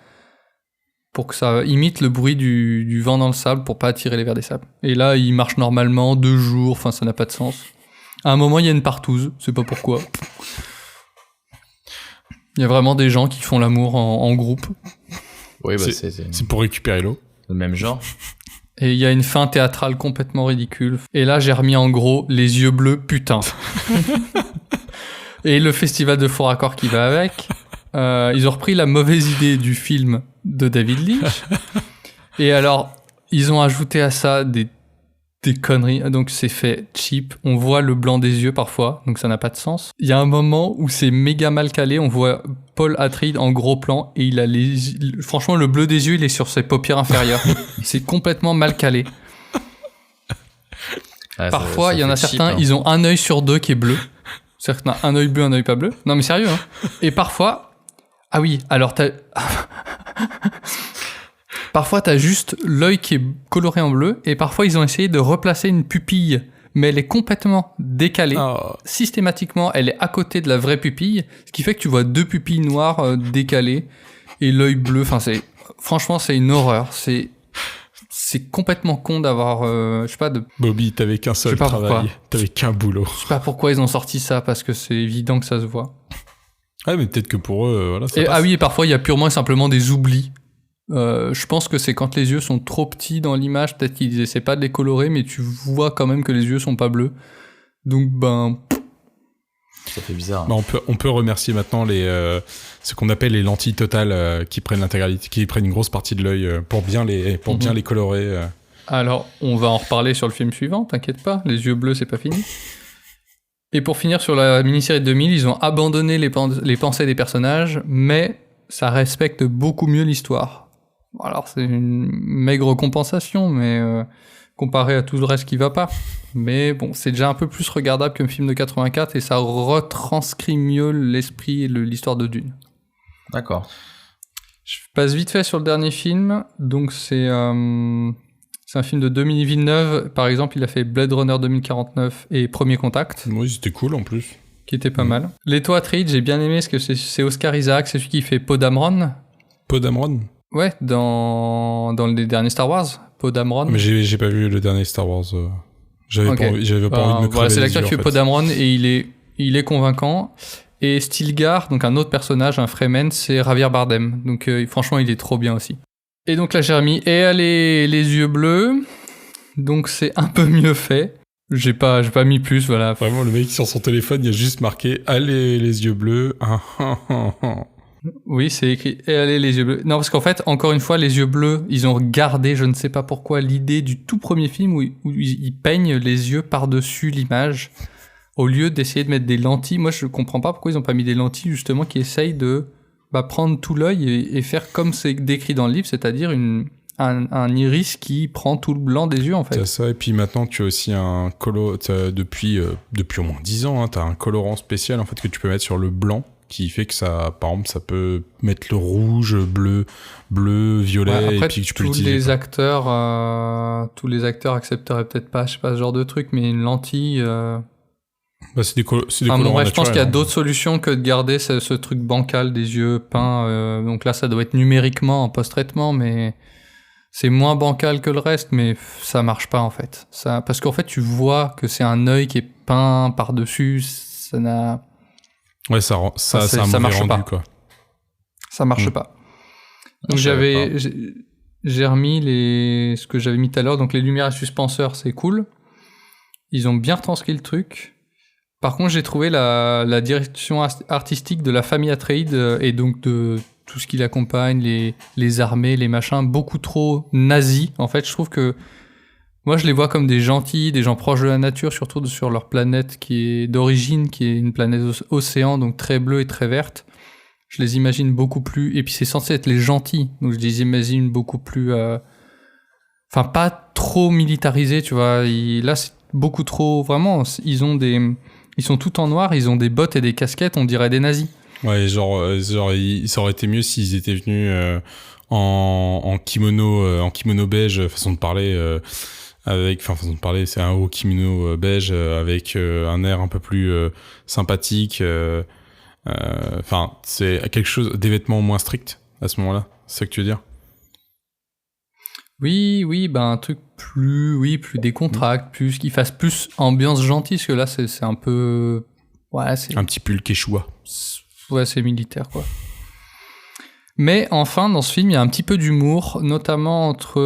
imite le bruit du vent dans le sable pour pas attirer les vers des sables. Et là, ils marchent normalement 2 jours, enfin, ça n'a pas de sens. À un moment, il y a une partouze, je sais pas pourquoi. Il y a vraiment des gens qui font l'amour en groupe. Oui, bah c'est pour récupérer l'eau. Le même genre. Et il y a une fin théâtrale complètement ridicule. Et là, j'ai remis en gros les yeux bleus, putain. Et le festival de faux raccords qui va avec. Ils ont repris la mauvaise idée du film de David Lynch. Et alors, ils ont ajouté à ça des conneries. Donc c'est fait cheap. On voit le blanc des yeux parfois, donc ça n'a pas de sens. Il y a un moment où c'est méga mal calé. On voit Paul Atreides en gros plan et il a franchement le bleu des yeux, il est sur ses paupières inférieures. C'est complètement mal calé. Parfois, il y en a certains, ils ont un œil sur 2 qui est bleu. Certains, un œil bleu, un œil pas bleu. Non mais sérieux, hein. Et parfois, ah oui, alors parfois, t'as juste l'œil qui est coloré en bleu, et parfois, ils ont essayé de replacer une pupille, mais elle est complètement décalée. Oh. Systématiquement, elle est à côté de la vraie pupille, ce qui fait que tu vois 2 pupilles noires décalées, et l'œil bleu. Enfin, franchement, c'est une horreur. C'est complètement con d'avoir, je sais pas, Bobby, t'avais qu'un seul travail. T'avais qu'un boulot. Je sais pas pourquoi ils ont sorti ça, parce que c'est évident que ça se voit. Ah, mais peut-être que pour eux, voilà, ça passe. Ah oui, et parfois, il y a purement et simplement des oublis. Je pense que c'est quand les yeux sont trop petits dans l'image, peut-être qu'ils essaient pas de les colorer, mais tu vois quand même que les yeux sont pas bleus. Donc, Ça fait bizarre. Bah, on peut remercier maintenant ce qu'on appelle les lentilles totales qui prennent l'intégralité, qui prennent une grosse partie de l'œil pour bien les colorer. Alors, on va en reparler sur le film suivant, t'inquiète pas, les yeux bleus, c'est pas fini. Et pour finir sur la mini-série de 2000, ils ont abandonné les pensées des personnages, mais ça respecte beaucoup mieux l'histoire. Alors, c'est une maigre compensation, mais comparé à tout le reste qui va pas. Mais bon, c'est déjà un peu plus regardable qu'un film de 84 et ça retranscrit mieux l'esprit et l'histoire de Dune. D'accord. Je passe vite fait sur le dernier film. Donc, c'est un film de Denis Villeneuve. Par exemple, il a fait Blade Runner 2049 et Premier Contact. Oui, c'était cool en plus. Qui était pas mal. Leto Atreides, j'ai bien aimé parce que c'est Oscar Isaac, c'est celui qui fait Poe Dameron. Poe Dameron ? Ouais, dans les derniers Star Wars, Poe Dameron. Mais j'ai pas vu le dernier Star Wars. J'avais pas envie de me crever voilà, c'est les l'acteur yeux, qui fait Poe Dameron et il est convaincant. Et Stilgar, donc un autre personnage, un Fremen, c'est Javier Bardem. Donc franchement, il est trop bien aussi. Et donc là, Jérémy, et elle les yeux bleus. Donc c'est un peu mieux fait. J'ai pas mis plus, voilà. Vraiment, le mec sur son téléphone, il a juste marqué « Allez, les yeux bleus ». Oui, c'est écrit « Et allez, les yeux bleus ». Non, parce qu'en fait, encore une fois, les yeux bleus, ils ont gardé, je ne sais pas pourquoi, l'idée du tout premier film où ils peignent les yeux par-dessus l'image, au lieu d'essayer de mettre des lentilles. Moi, je comprends pas pourquoi ils ont pas mis des lentilles, justement, qui essayent de prendre tout l'œil et faire comme c'est décrit dans le livre, c'est-à-dire un iris qui prend tout le blanc des yeux, en fait. C'est ça, et puis maintenant, tu as aussi depuis au moins 10 ans, hein, tu as un colorant spécial, en fait, que tu peux mettre sur le blanc, qui fait que ça, par exemple, ça peut mettre le rouge, bleu, violet, Ouais, après, et puis tu peux l'utiliser. Tous les acteurs accepteraient peut-être pas, je sais pas, ce genre de truc, mais une lentille... c'est des colorants bref, naturels. je pense qu'il y a d'autres solutions que de garder ce truc bancal des yeux peints. Donc là, ça doit être numériquement en post-traitement, mais c'est moins bancal que le reste, mais ça marche pas en fait. Parce qu'en fait, tu vois que c'est un œil qui est peint par-dessus, ça n'a... Ouais, ça a un mauvais rendu, quoi. Ça marche pas. Donc j'ai remis ce que j'avais mis tout à l'heure, donc les lumières et suspenseurs, c'est cool. Ils ont bien retranscrit le truc. Par contre, j'ai trouvé la direction artistique de la famille Atreides et donc de tout ce qui l'accompagne, les armées, les machins, beaucoup trop nazis. En fait, je trouve que moi, je les vois comme des gentils, des gens proches de la nature, surtout sur leur planète qui est d'origine, qui est une planète océan, donc très bleue et très verte. Je les imagine beaucoup plus... Et puis, c'est censé être les gentils, donc je les imagine beaucoup plus... Enfin, pas trop militarisés, tu vois. Là, c'est beaucoup trop... Vraiment, ils sont tout en noir, ils ont des bottes et des casquettes, on dirait des nazis. Ouais, ça aurait été mieux s'ils étaient venus en kimono beige, façon de parler... façon de parler, c'est un haut kimono beige avec un air un peu plus sympathique. C'est quelque chose, des vêtements moins stricts à ce moment-là. C'est ça que tu veux dire? Oui, un truc plus décontracté, plus qui fasse plus ambiance gentille, parce que là c'est un peu, ouais, c'est un petit pull quechua. Ouais, c'est militaire quoi. Mais enfin, dans ce film, il y a un petit peu d'humour, notamment entre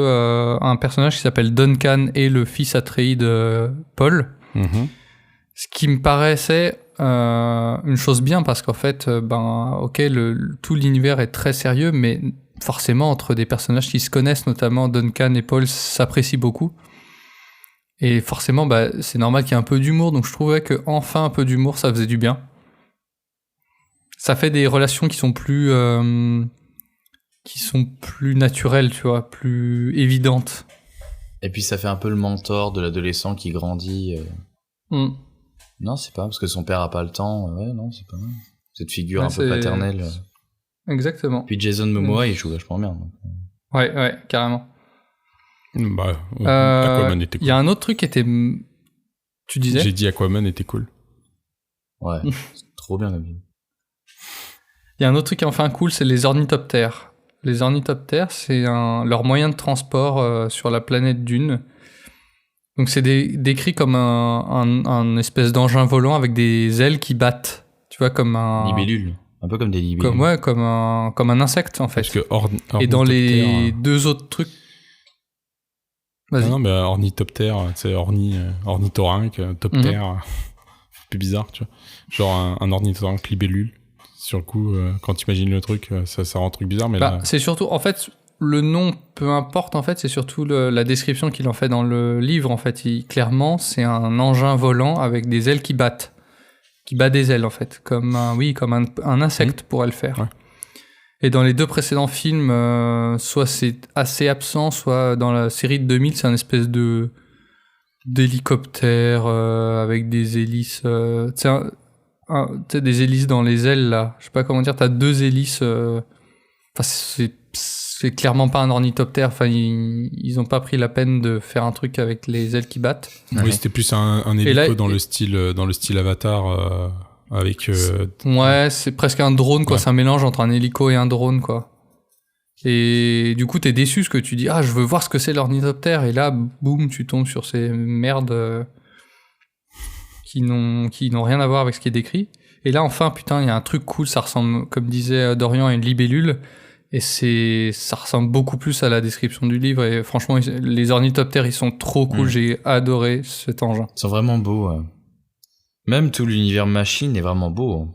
un personnage qui s'appelle Duncan et le fils Atreides, Paul. Mm-hmm. Ce qui me paraissait une chose bien, parce qu'en fait, tout l'univers est très sérieux, mais forcément, entre des personnages qui se connaissent, notamment Duncan et Paul, s'apprécient beaucoup. Et forcément, c'est normal qu'il y ait un peu d'humour, donc je trouvais qu'enfin un peu d'humour, ça faisait du bien. Ça fait des relations qui sont plus naturelles, tu vois, plus évidentes. Et puis ça fait un peu le mentor de l'adolescent qui grandit. Non, c'est pas parce que son père a pas le temps. Ouais, non, c'est pas mal. Cette figure un peu paternelle. Exactement. Puis Jason Momoa, il joue vachement bien. Donc. Ouais, carrément. Aquaman était cool. Il y a un autre truc qui était... Tu disais ? J'ai dit Aquaman était cool. Ouais, c'est trop bien la vie. Il y a un autre truc qui est enfin cool, c'est les ornithoptères. Les ornithoptères, c'est leur moyen de transport sur la planète Dune. Donc c'est décrit comme un espèce d'engin volant avec des ailes qui battent. Tu vois, comme un... Libellule. Un peu comme des libellules. Comme un insecte, en fait. Parce que et dans les deux autres trucs... Vas-y. Non, mais ornithoptère, c'est ornithorynque, toptère, plus bizarre, tu vois. Genre un ornithorynque libellule. Sur le coup, quand tu imagines le truc, ça rend un truc bizarre, mais là... C'est surtout, en fait, le nom, peu importe, en fait, c'est surtout la description qu'il en fait dans le livre, en fait. Clairement, c'est un engin volant avec des ailes qui battent. Qui bat des ailes, en fait. Comme un insecte pourrait le faire. Ouais. Et dans les 2 précédents films, soit c'est assez absent, soit dans la série de 2000, c'est un espèce d'hélicoptère avec des hélices. Tu sais, des hélices dans les ailes, là. Je sais pas comment dire, t'as 2 hélices. Enfin, c'est clairement pas un ornithoptère. Enfin, ils ont pas pris la peine de faire un truc avec les ailes qui battent. Oui, c'était plus un hélico là, dans le style Avatar, avec... Ouais, c'est presque un drone, quoi. Ouais. C'est un mélange entre un hélico et un drone, quoi. Et du coup, t'es déçu parce que tu dis, je veux voir ce que c'est l'ornithoptère. Et là, boum, tu tombes sur ces merdes qui n'ont rien à voir avec ce qui est décrit. Et là, enfin, putain, il y a un truc cool. Ça ressemble, comme disait Dorian, à une libellule. Et ça ressemble beaucoup plus à la description du livre. Et franchement, les ornithoptères, ils sont trop cool. J'ai adoré cet engin. Ils sont vraiment beaux. Même tout l'univers machine est vraiment beau.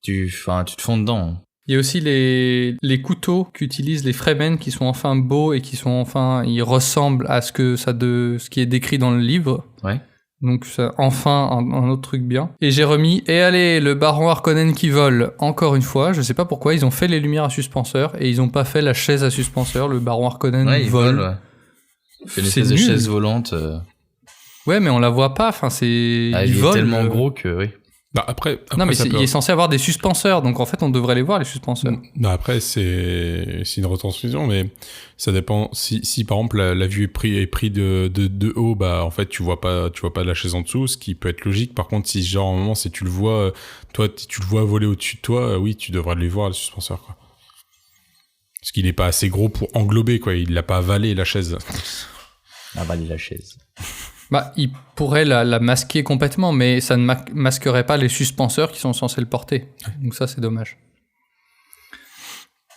Tu te fonds dedans. Il y a aussi les couteaux qu'utilisent les Fremen qui sont enfin beaux et ils ressemblent à ce qui est décrit dans le livre. Ouais. Donc ça, enfin un autre truc bien. Et j'ai remis, et allez, le baron Harkonnen qui vole, encore une fois. Je sais pas pourquoi, ils ont fait les lumières à suspenseur et ils ont pas fait la chaise à suspenseur. Le baron Harkonnen vole. Ouais. C'est une espèce de chaise volante. Ouais, mais on la voit pas, enfin c'est... il est tellement gros que, oui. Bah après non, mais il est censé avoir des suspenseurs, donc en fait on devrait les voir, les suspenseurs. Bah après c'est une retransmission, mais ça dépend. Si par exemple la vue est pris de haut, bah en fait tu vois pas la chaise en dessous, ce qui peut être logique. Par contre, si genre à un moment, si tu le vois, toi tu le vois voler au-dessus de toi, oui, tu devrais les voir, les suspenseurs, quoi. Parce qu'il est pas assez gros pour englober, quoi. Il l'a pas avalé, la chaise. Avaler la chaise. Bah, il pourrait la masquer complètement, mais ça ne masquerait pas les suspenseurs qui sont censés le porter. Donc ça, c'est dommage.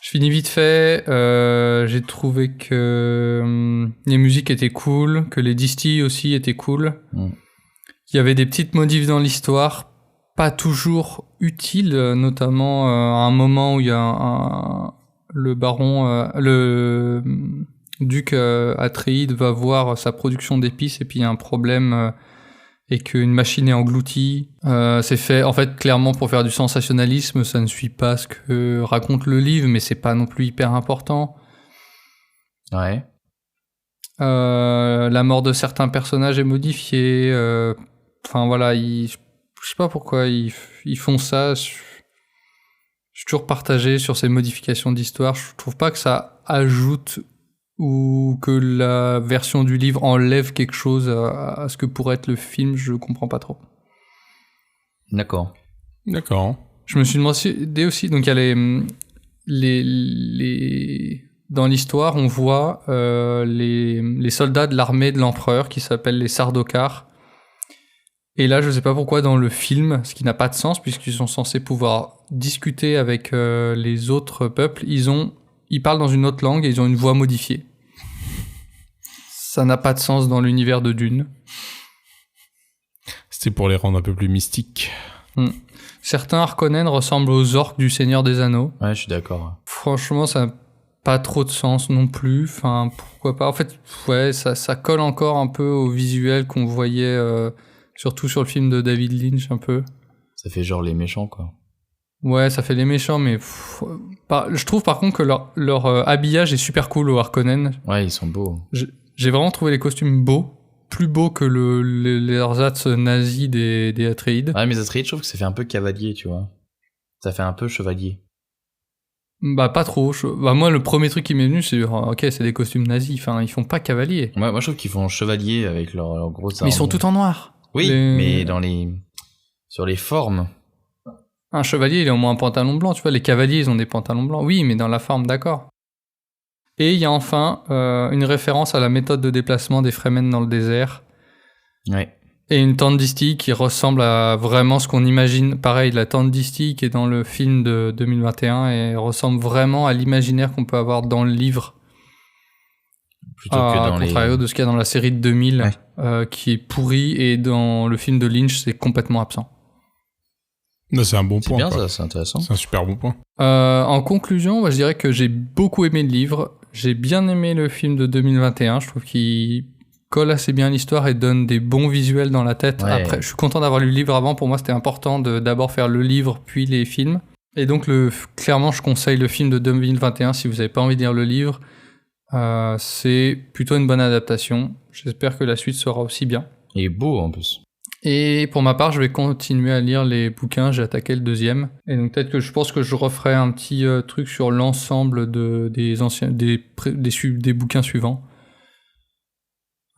Je finis vite fait. J'ai trouvé que les musiques étaient cool, que les distilles aussi étaient cool. Il y avait des petites modifs dans l'histoire, pas toujours utiles, notamment à un moment où il y a le baron... le duc Atréide va voir sa production d'épices et puis il y a un problème et qu'une machine est engloutie. C'est fait en fait clairement pour faire du sensationnalisme, ça ne suit pas ce que raconte le livre, mais c'est pas non plus hyper important. Ouais. La mort de certains personnages est modifiée. Enfin voilà, je sais pas pourquoi ils font ça. Je suis toujours partagé sur ces modifications d'histoire. Je trouve pas que ça ajoute ou que la version du livre enlève quelque chose à ce que pourrait être le film, je comprends pas trop. D'accord. Je me suis demandé aussi, donc il y a dans l'histoire, on voit les soldats de l'armée de l'empereur qui s'appellent les Sardaukar. Et là, je sais pas pourquoi dans le film, ce qui n'a pas de sens puisqu'ils sont censés pouvoir discuter avec les autres peuples, ils parlent dans une autre langue et ils ont une voix modifiée. Ça n'a pas de sens dans l'univers de Dune. C'était pour les rendre un peu plus mystiques. Certains Harkonnen ressemblent aux orques du Seigneur des Anneaux. Ouais, je suis d'accord. Franchement, ça n'a pas trop de sens non plus. Enfin, pourquoi pas. En fait, ouais, ça colle encore un peu au visuel qu'on voyait, surtout sur le film de David Lynch, un peu. Ça fait genre les méchants, quoi. Ouais, ça fait les méchants, mais je trouve par contre que leur habillage est super cool au Harkonnen. Ouais, ils sont beaux. J'ai vraiment trouvé les costumes beaux, plus beaux que les ersatz nazis des Atreides. Ouais, mais les Atreides, je trouve que ça fait un peu cavalier, tu vois. Ça fait un peu chevalier. Bah pas trop. Moi, le premier truc qui m'est venu, c'est ok, c'est des costumes nazis. Enfin, ils font pas cavalier. Ouais, moi je trouve qu'ils font chevalier avec leurs grosses armes. Mais ils sont tout en noir. Oui, mais sur les formes. Un chevalier, il a au moins un pantalon blanc, tu vois. Les cavaliers, ils ont des pantalons blancs. Oui, mais dans la forme, d'accord. Et il y a enfin une référence à la méthode de déplacement des Fremen dans le désert. Ouais. Et une tente distille qui ressemble à vraiment ce qu'on imagine. Pareil, la tente distille qui est dans le film de 2021 et ressemble vraiment à l'imaginaire qu'on peut avoir dans le livre. plutôt que dans à contrario de ce qu'il y a dans la série de 2000, qui est pourri, et dans le film de Lynch, c'est complètement absent. Non, c'est un bon point. C'est bien quoi. ça, c'est intéressant. C'est un super bon point. En conclusion, moi, je dirais que j'ai beaucoup aimé le livre. J'ai bien aimé le film de 2021. Je trouve qu'il colle assez bien l'histoire et donne des bons visuels dans la tête. Ouais. Après, je suis content d'avoir lu le livre avant. Pour moi, c'était important de d'abord faire le livre, puis les films. Et donc, clairement, je conseille le film de 2021 si vous n'avez pas envie de lire le livre. C'est plutôt une bonne adaptation. J'espère que la suite sera aussi bien. Il est beau en plus. Et pour ma part, je vais continuer à lire les bouquins. J'ai attaqué le 2e. Et donc peut-être que je pense que je referai un petit truc sur l'ensemble des bouquins suivants.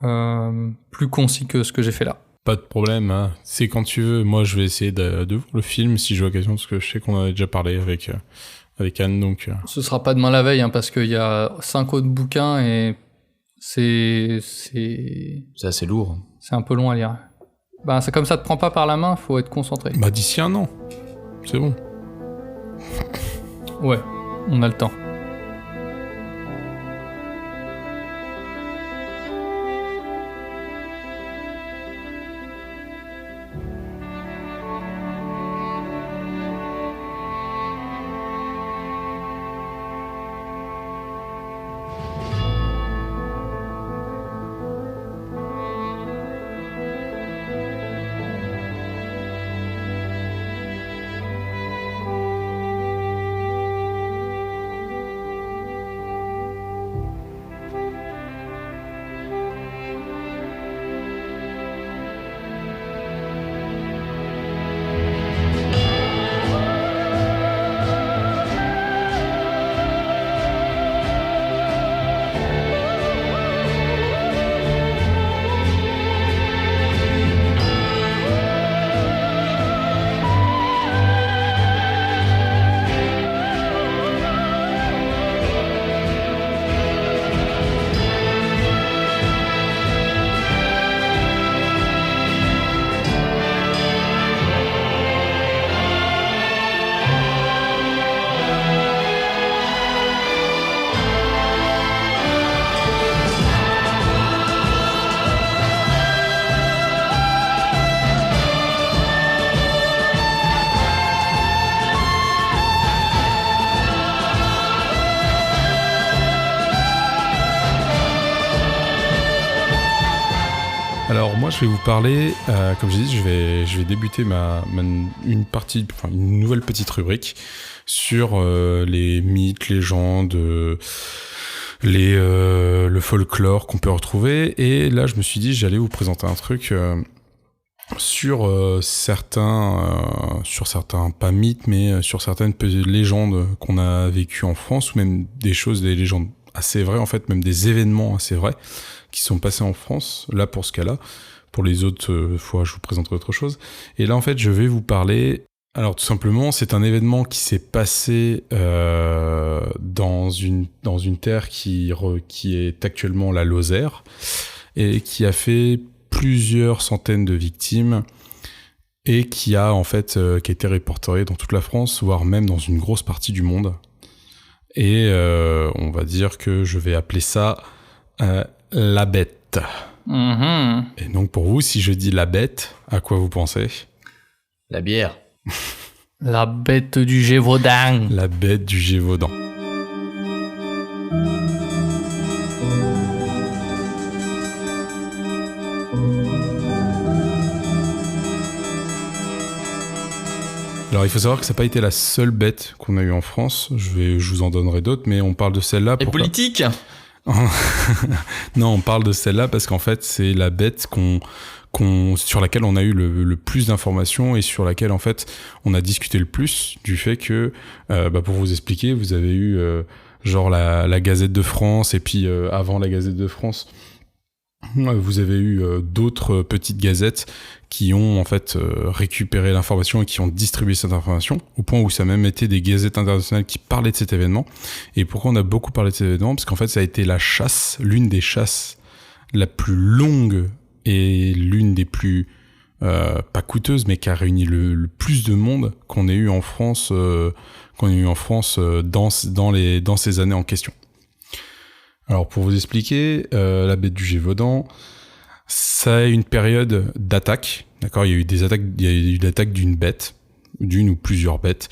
Plus concis que ce que j'ai fait là. Pas de problème, hein. C'est quand tu veux. Moi, je vais essayer de voir le film si j'ai l'occasion, parce que je sais qu'on en a déjà parlé avec Anne, donc... Ce sera pas demain la veille, hein, parce qu'il y a 5 autres bouquins et c'est assez lourd. C'est un peu long à lire. Ben, c'est comme ça te prend pas par la main, faut être concentré. Bah, d'ici un an. C'est bon. Ouais, on a le temps. Alors moi je vais vous parler, comme j'ai dit, je vais débuter une nouvelle petite rubrique sur les mythes, légendes, le folklore qu'on peut retrouver. Et là je me suis dit j'allais vous présenter un truc sur certains pas mythes, mais sur certaines légendes qu'on a vécues en France, ou même des légendes assez vraies en fait, même des événements assez vrais qui sont passés en France, là pour ce cas-là. Pour les autres fois, je vous présenterai autre chose. Et là, en fait, je vais vous parler... Alors, tout simplement, c'est un événement qui s'est passé dans une terre qui est actuellement la Lozère, et qui a fait plusieurs centaines de victimes, et qui a, en fait, qui a été répertorié dans toute la France, voire même dans une grosse partie du monde. Et on va dire que je vais appeler ça... la bête. Mmh. Et donc pour vous, si je dis la bête, à quoi vous pensez ? La bière. La bête du Gévaudan. La bête du Gévaudan. Alors il faut savoir que ça n'a pas été la seule bête qu'on a eue en France. Je vous en donnerai d'autres, mais on parle de celle-là. Et politique. Non, on parle de celle-là parce qu'en fait, c'est la bête sur laquelle on a eu le plus d'informations, et sur laquelle, en fait, on a discuté le plus du fait que, pour vous expliquer, vous avez eu genre la Gazette de France, et puis avant la Gazette de France, vous avez eu d'autres petites gazettes qui ont en fait récupéré l'information et qui ont distribué cette information, au point où ça a même été des gazettes internationales qui parlaient de cet événement. Et pourquoi on a beaucoup parlé de cet événement ? Parce qu'en fait ça a été l'une des chasses la plus longue et l'une des plus pas coûteuses, mais qui a réuni le plus de monde qu'on ait eu en France dans ces années en question. Alors pour vous expliquer, la bête du Gévaudan, ça a une période d'attaque. D'accord, il y a eu l'attaque d'une bête, d'une ou plusieurs bêtes,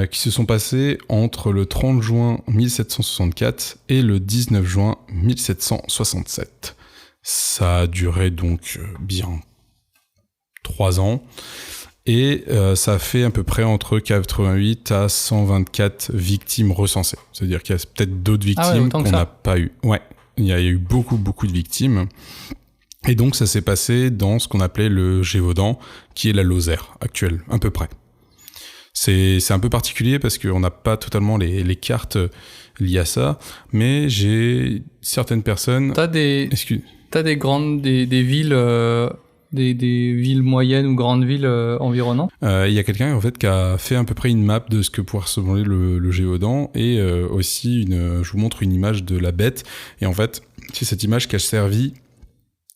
qui se sont passées entre le 30 juin 1764 et le 19 juin 1767. Ça a duré donc bien 3 ans. Et ça fait à peu près entre 88 à 124 victimes recensées. C'est-à-dire qu'il y a peut-être d'autres victimes qu'on n'a pas eu. Ouais, il y a eu beaucoup de victimes. Et donc ça s'est passé dans ce qu'on appelait le Gévaudan, qui est la Lozère actuelle, à peu près. C'est un peu particulier parce qu'on n'a pas totalement les cartes liées à ça, mais j'ai certaines personnes... T'as des villes... Des villes moyennes ou grandes villes environnantes. Il y a quelqu'un en fait qui a fait à peu près une map de ce que pourrait ressembler le Gévaudan et aussi je vous montre une image de la bête et en fait c'est cette image qui a servi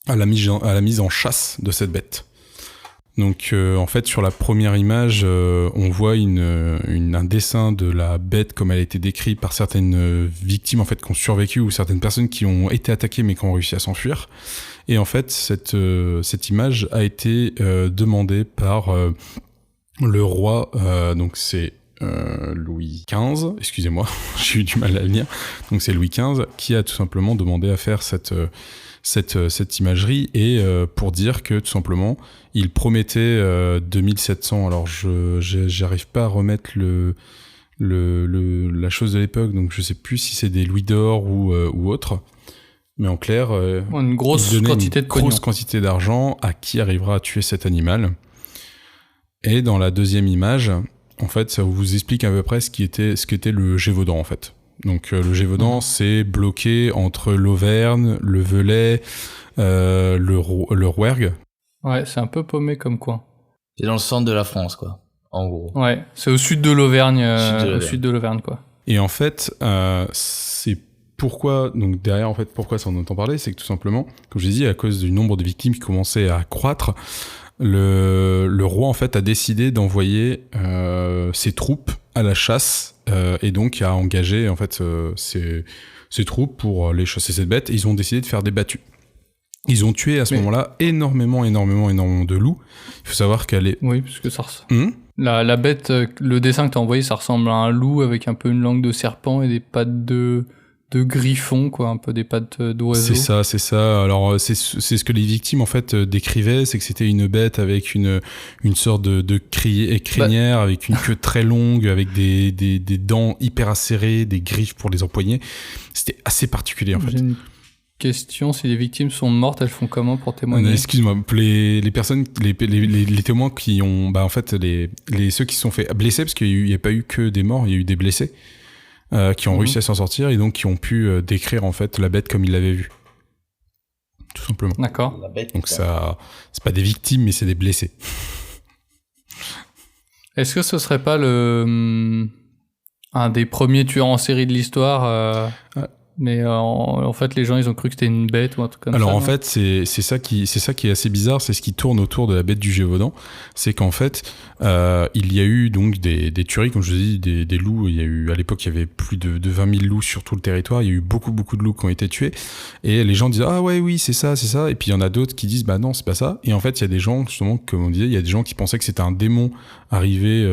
à la mise en chasse de cette bête. Donc en fait sur la première image on voit un dessin de la bête comme elle a été décrite par certaines victimes en fait qui ont survécu ou certaines personnes qui ont été attaquées mais qui ont réussi à s'enfuir. Et en fait, cette image a été demandée par le roi, donc c'est Louis XV, excusez-moi, j'ai eu du mal à le lire, donc c'est Louis XV qui a tout simplement demandé à faire cette imagerie et pour dire que tout simplement, il promettait 2700, alors j'arrive pas à remettre la chose de l'époque, donc je sais plus si c'est des louis d'or ou autre. Mais en clair, une grosse quantité d'argent à qui arrivera à tuer cet animal. Et dans la deuxième image, en fait, ça vous explique à peu près ce qu'était le Gévaudan, en fait. Donc le Gévaudan, c'est bloqué entre l'Auvergne, le Velay, le Rouergue. Ouais, c'est un peu paumé comme coin. C'est dans le centre de la France, quoi, en gros. Ouais, c'est au sud de l'Auvergne, quoi. Et en fait, c'est pourquoi, donc derrière, en fait, pourquoi ça en entend parler, c'est que tout simplement, comme je l'ai dit, à cause du nombre de victimes qui commençait à croître, le roi, en fait, a décidé d'envoyer ses troupes à la chasse, et donc a engagé, en fait, ses troupes pour aller chasser cette bête, et ils ont décidé de faire des battues. Ils ont tué à ce moment-là énormément de loups. Il faut savoir qu'elle est... Oui, parce que ça ressemble... La bête, le dessin que t'as envoyé, ça ressemble à un loup avec un peu une langue de serpent et des pattes de griffon, quoi, un peu des pattes d'oiseau. C'est ça. Alors, c'est ce que les victimes, en fait, décrivaient, c'est que c'était une bête avec une sorte de crinière, avec une queue très longue, avec des dents hyper acérées, des griffes pour les empoigner. C'était assez particulier, en fait. J'ai une question, si les victimes sont mortes, elles font comment pour témoigner ? Excuse-moi, les personnes, les témoins qui ont, en fait, ceux qui se sont fait blesser, parce qu'il n'y a pas eu que des morts, il y a eu des blessés. Qui ont réussi à s'en sortir et donc qui ont pu décrire en fait la bête comme ils l'avaient vue. Tout simplement. D'accord. Donc ça, c'est pas des victimes mais c'est des blessés. Est-ce que ce serait pas un des premiers tueurs en série de l'histoire mais en fait les gens ils ont cru que c'était une bête ou un truc comme ça. Alors en fait c'est ça qui est assez bizarre, c'est ce qui tourne autour de la bête du Gévaudan, c'est qu'en fait il y a eu donc des tueries, comme je vous ai dit, des loups. Il y a eu, à l'époque, il y avait plus de 20 000 loups sur tout le territoire. Il y a eu beaucoup de loups qui ont été tués. Et les gens disent, ah ouais, oui, c'est ça. Et puis il y en a d'autres qui disent, bah non, c'est pas ça. Et en fait, il y a des gens, justement, comme on disait, il y a des gens qui pensaient que c'était un démon arrivé,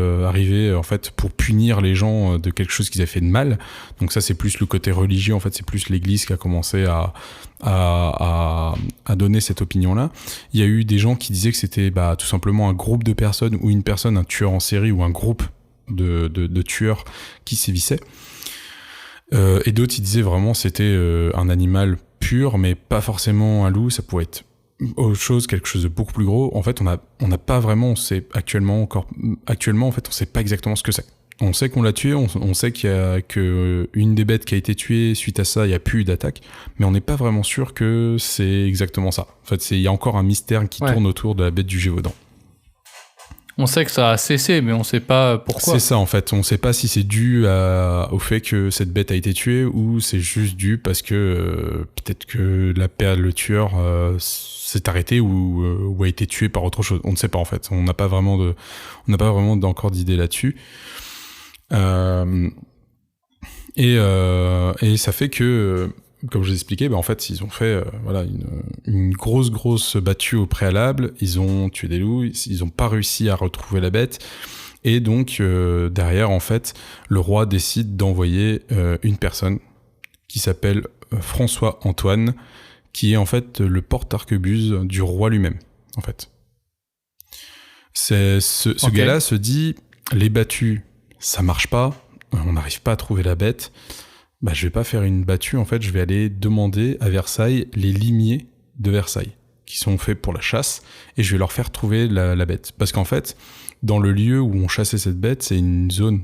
en fait, pour punir les gens de quelque chose qu'ils avaient fait de mal. Donc ça, c'est plus le côté religieux. En fait, c'est plus l'église qui a commencé à donner cette opinion-là. Il y a eu des gens qui disaient que c'était tout simplement un groupe de personnes ou une personne, un tueur en série ou un groupe de tueurs qui sévissaient. Et d'autres, ils disaient vraiment c'était un animal pur, mais pas forcément un loup, ça pouvait être autre chose, quelque chose de beaucoup plus gros. En fait, on n'a pas vraiment, on sait actuellement, en fait, on sait pas exactement ce que c'est. On sait qu'on l'a tué, on sait qu'il y a une des bêtes qui a été tuée, suite à ça, il n'y a plus eu d'attaque, mais on n'est pas vraiment sûr que c'est exactement ça. En fait, il y a encore un mystère qui tourne autour de la bête du Gévaudan. On sait que ça a cessé, mais on sait pas pourquoi. C'est ça, en fait. On sait pas si c'est dû au fait que cette bête a été tuée ou c'est juste dû parce que peut-être que le tueur s'est arrêté ou a été tué par autre chose. On ne sait pas, en fait. On n'a pas vraiment encore d'idée là-dessus. Et ça fait que comme je vous expliquais, en fait, ils ont fait une grosse battue au préalable. Ils ont tué des loups, ils ont pas réussi à retrouver la bête. Et donc, derrière, en fait, le roi décide d'envoyer une personne qui s'appelle François Antoine, qui est en fait le porte-arquebuse du roi lui-même, en fait. Ce gars-là se dit, les battues, ça marche pas, on n'arrive pas à trouver la bête, je vais pas faire une battue, en fait, je vais aller demander à Versailles les limiers de Versailles, qui sont faits pour la chasse, et je vais leur faire trouver la bête. Parce qu'en fait, dans le lieu où on chassait cette bête, c'est une zone,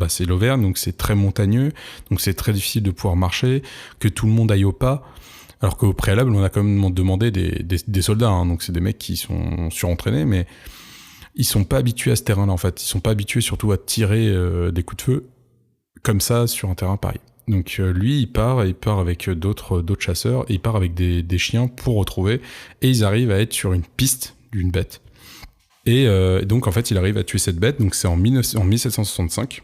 c'est l'Auvergne, donc c'est très montagneux, donc c'est très difficile de pouvoir marcher, que tout le monde aille au pas, alors qu'au préalable, on a quand même demandé des soldats, hein, donc c'est des mecs qui sont surentraînés, mais ils sont pas habitués à ce terrain-là, en fait. Ils sont pas habitués surtout à tirer des coups de feu comme ça sur un terrain pareil. Donc lui, il part avec d'autres chasseurs, et il part avec des chiens pour retrouver, et ils arrivent à être sur une piste d'une bête. Et donc en fait, il arrive à tuer cette bête, donc c'est en 1765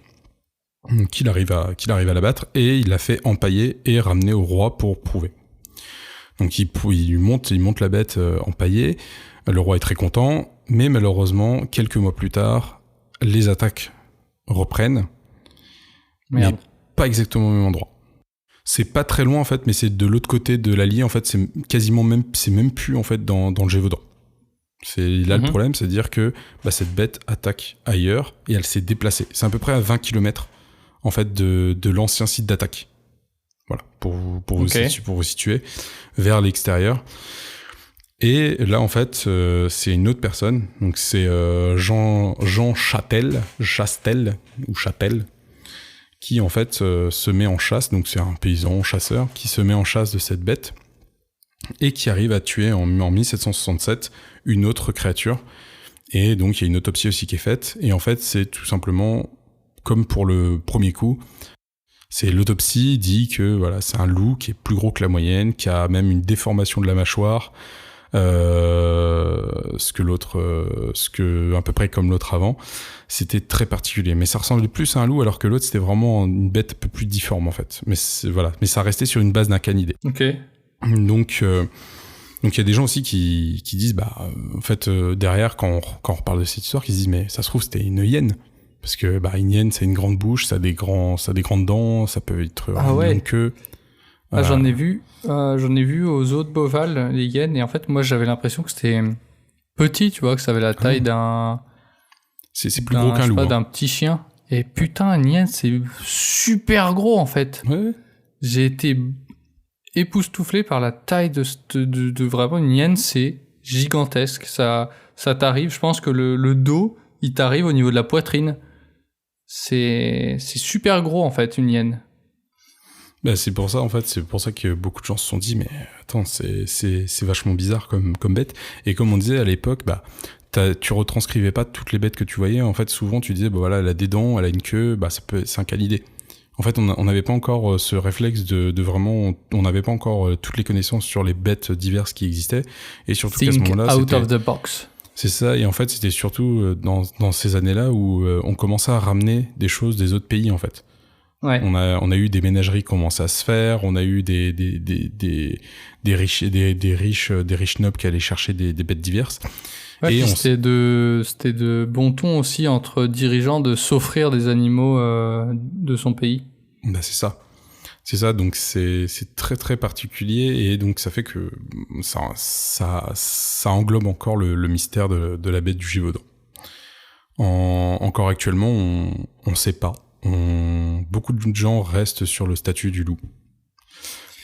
qu'il arrive à la battre, et il l'a fait empailler et ramener au roi pour prouver. Donc il monte la bête empaillée, le roi est très content, mais malheureusement, quelques mois plus tard, les attaques reprennent, mais pas exactement au même endroit. C'est pas très loin en fait, mais c'est de l'autre côté de l'Allier, en fait, c'est même plus en fait dans le Gévaudan. C'est là le problème, c'est-à-dire que cette bête attaque ailleurs et elle s'est déplacée. C'est à peu près à 20 km en fait de l'ancien site d'attaque. Voilà, pour vous situer vers l'extérieur. Et là en fait, c'est une autre personne, donc c'est Jean Chastel, qui en fait se met en chasse, donc c'est un paysan chasseur qui se met en chasse de cette bête et qui arrive à tuer en 1767 une autre créature. Et donc il y a une autopsie aussi qui est faite, et en fait c'est tout simplement comme pour le premier coup, c'est l'autopsie dit que voilà, c'est un loup qui est plus gros que la moyenne, qui a même une déformation de la mâchoire, ce que à peu près comme l'autre avant. C'était très particulier, mais ça ressemblait plus à un loup, alors que l'autre c'était vraiment une bête un peu plus difforme en fait. Mais ça restait sur une base d'un canidé. Ok. Donc il y a des gens aussi qui disent en fait derrière quand on reparle de cette histoire, qui se disent mais ça se trouve c'était une hyène, parce que une hyène c'est une grande bouche, ça a des grandes dents, ça peut être une queue. J'en ai vu aux eaux de Beauval, les hyènes, et en fait moi j'avais l'impression que c'était petit, tu vois, que ça avait la taille d'un c'est plus gros qu'un loup, d'un petit chien. Et putain, une hyène c'est super gros en fait. Ouais. J'ai été époustouflé par la taille de vraiment une hyène, c'est gigantesque. Ça t'arrive, je pense que le dos, il t'arrive au niveau de la poitrine. C'est super gros en fait, une hyène. C'est pour ça en fait, c'est pour ça que beaucoup de gens se sont dit mais attends, c'est vachement bizarre comme bête. Et comme on disait à l'époque, tu retranscrivais pas toutes les bêtes que tu voyais. En fait, souvent tu disais elle a des dents, elle a une queue, c'est un canidé. En fait, on n'avait pas encore ce réflexe de vraiment, on n'avait pas encore toutes les connaissances sur les bêtes diverses qui existaient, et surtout qu'à ce moment-là, out of the box. C'est ça, et en fait, c'était surtout dans ces années-là où on commençait à ramener des choses des autres pays en fait. Ouais. On a eu des ménageries qui commençaient à se faire, on a eu des riches nobles qui allaient chercher des bêtes diverses. Ouais, et c'était de bon ton aussi entre dirigeants de s'offrir des animaux de son pays. C'est ça, donc c'est très très particulier, et donc ça fait que ça englobe encore le mystère de la bête du Gévaudan. Encore actuellement, on sait pas. Beaucoup de gens restent sur le statut du loup.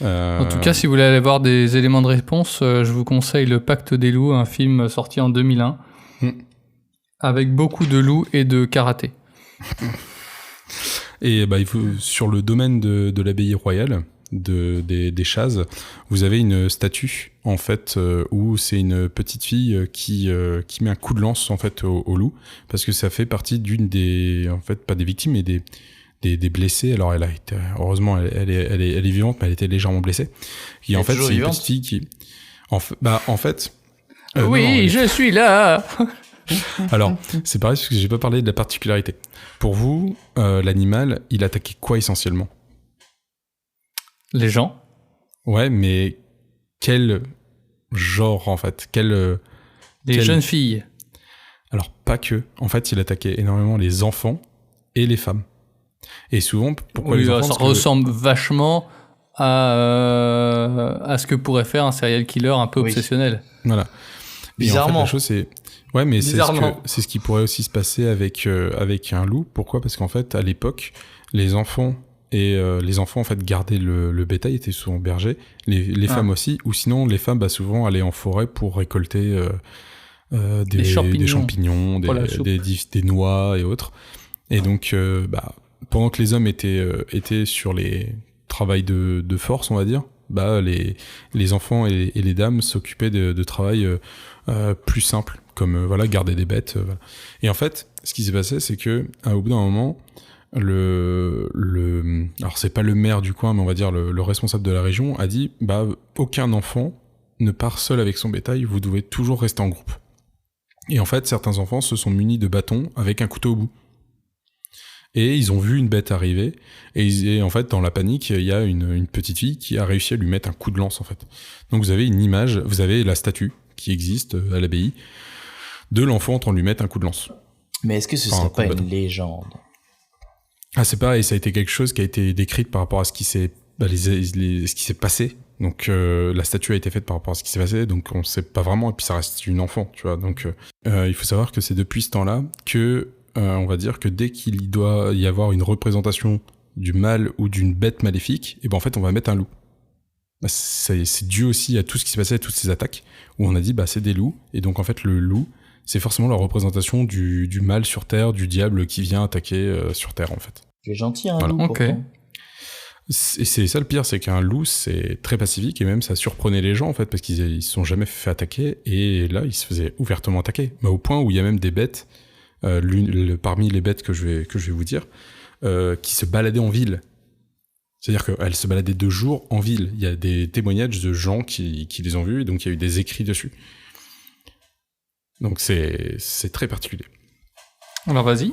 En tout cas, si vous voulez aller voir des éléments de réponse, je vous conseille Le Pacte des loups, un film sorti en 2001, avec beaucoup de loups et de karaté. Et il faut, sur le domaine de l'abbaye royale des Chazes, vous avez une statue en fait où c'est une petite fille qui met un coup de lance en fait au loup, parce que ça fait partie d'une des, en fait pas des victimes mais des blessés. Alors elle a été, heureusement elle est vivante, mais elle était légèrement blessée. Et en fait c'est une petite fille qui en fait oui, je suis là. Alors, c'est pareil parce que j'ai pas parlé de la particularité. Pour vous, l'animal, il attaquait quoi essentiellement ? Les gens. Ouais, mais quel genre, en fait? Des jeunes filles. Alors, pas que. En fait, il attaquait énormément les enfants et les femmes. Et souvent, pourquoi les enfants? Ça ressemble vachement à ce que pourrait faire un serial killer un peu obsessionnel. Voilà. Bizarrement. Et en fait, la chose, c'est... Ouais, mais c'est Bizarrement. ce qui pourrait aussi se passer avec un loup. Pourquoi? Parce qu'en fait, à l'époque, les enfants en fait gardaient le bétail, étaient souvent bergers, les femmes aussi, ou sinon les femmes souvent allaient en forêt pour récolter des champignons, des noix et autres. Et donc pendant que les hommes étaient sur les travails de force, on va dire, les enfants et les dames s'occupaient de travail plus simple, comme garder des bêtes. Voilà. Et en fait, ce qui s'est passé, c'est que au bout d'un moment, alors c'est pas le maire du coin, mais on va dire le responsable de la région a dit aucun enfant ne part seul avec son bétail, vous devez toujours rester en groupe. Et en fait, certains enfants se sont munis de bâtons avec un couteau au bout. Et ils ont vu une bête arriver, et en fait, dans la panique, il y a une petite fille qui a réussi à lui mettre un coup de lance, en fait. Donc vous avez une image, vous avez la statue qui existe à l'abbaye de l'enfant en train de lui mettre un coup de lance. Mais est-ce que ce serait pas une légende? Ah, c'est pareil, ça a été quelque chose qui a été décrit par rapport à ce qui s'est ce qui s'est passé. Donc la statue a été faite par rapport à ce qui s'est passé, donc on sait pas vraiment, et puis ça reste une enfant, tu vois. Donc il faut savoir que c'est depuis ce temps-là que on va dire que dès qu'il doit y avoir une représentation du mal ou d'une bête maléfique, et en fait on va mettre un loup. C'est dû aussi à tout ce qui s'est passé, à toutes ces attaques, où on a dit c'est des loups, et donc en fait le loup, c'est forcément la représentation du mal sur Terre, du diable qui vient attaquer sur Terre, en fait. C'est gentil, un loup, pourtant. Et c'est ça le pire, c'est qu'un loup, c'est très pacifique, et même ça surprenait les gens, en fait, parce qu'ils se sont jamais fait attaquer, et là, ils se faisaient ouvertement attaquer. Au point où il y a même des bêtes, parmi les bêtes que je vais vous dire, qui se baladaient en ville. C'est-à-dire qu'elles se baladaient de jour en ville. Il y a des témoignages de gens qui les ont vus, et donc il y a eu des écrits dessus. Donc c'est très particulier. Alors vas-y.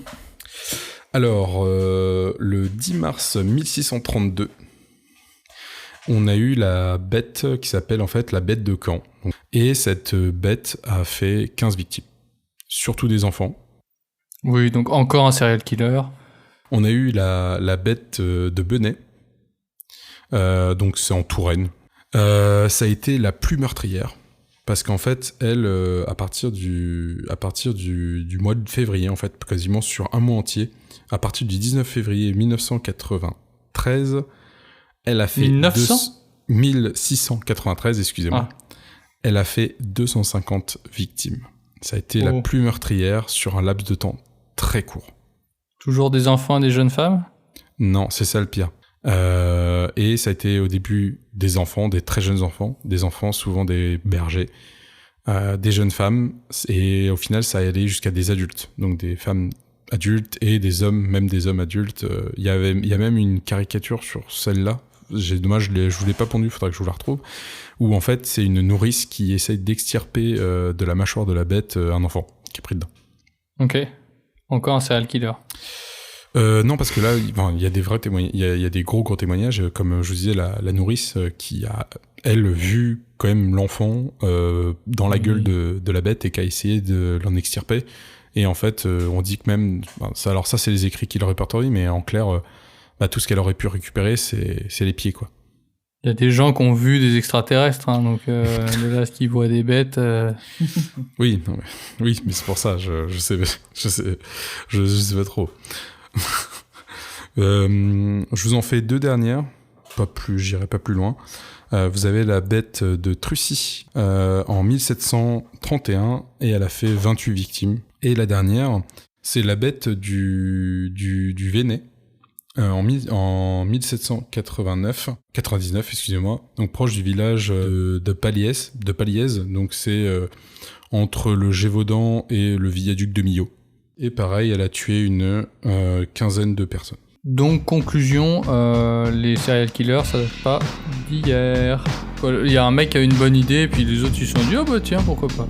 Alors, le 10 mars 1632, on a eu la bête qui s'appelle en fait la bête de Caen. Et cette bête a fait 15 victimes, surtout des enfants. Oui, donc encore un serial killer. On a eu la bête de Benay, donc c'est en Touraine. Ça a été la plus meurtrière. Parce qu'en fait, elle, à partir du mois de février, en fait, quasiment sur un mois entier, à partir du 19 février 1993, elle a fait 1693, excusez-moi. Ah. Elle a fait 250 victimes. Ça a été la plus meurtrière sur un laps de temps très court. Toujours des enfants et des jeunes femmes ? Non, c'est ça le pire. Et ça a été au début des enfants, des très jeunes enfants, des enfants souvent des bergers, des jeunes femmes, et au final ça allait jusqu'à des adultes, donc des femmes adultes et des hommes, même des hommes adultes. Il y a même une caricature sur celle-là, dommage je vous l'ai pas pondue, faudrait que je vous la retrouve, où en fait c'est une nourrice qui essaye d'extirper de la mâchoire de la bête un enfant qui est pris dedans. Ok, encore un serial killer. Non, parce que là, il y a des vrais témoignages, il y a des gros témoignages, comme je vous disais, la nourrice qui a, elle, vu quand même l'enfant dans la gueule de la bête et qui a essayé de l'en extirper. Et en fait, on dit que même, alors ça c'est les écrits qui le répertorient, mais en clair, tout ce qu'elle aurait pu récupérer, c'est les pieds, quoi. Il y a des gens qui ont vu des extraterrestres, hein, donc là, ce qu'ils voient des bêtes. Oui, mais c'est pour ça, je sais pas trop. Je vous en fais deux dernières, pas plus, j'irai pas plus loin. Vous avez la bête de Trucy en 1731 et elle a fait 28 victimes. Et la dernière, c'est la bête du Vénet en 1799, excusez-moi, donc proche du village de Paliès, donc c'est entre le Gévaudan et le viaduc de Millau. Et pareil, elle a tué une quinzaine de personnes. Donc, conclusion, les serial killers, ça date pas d'hier. Il y a un mec qui a une bonne idée, et puis les autres, ils se sont dit, oh bah tiens, pourquoi pas.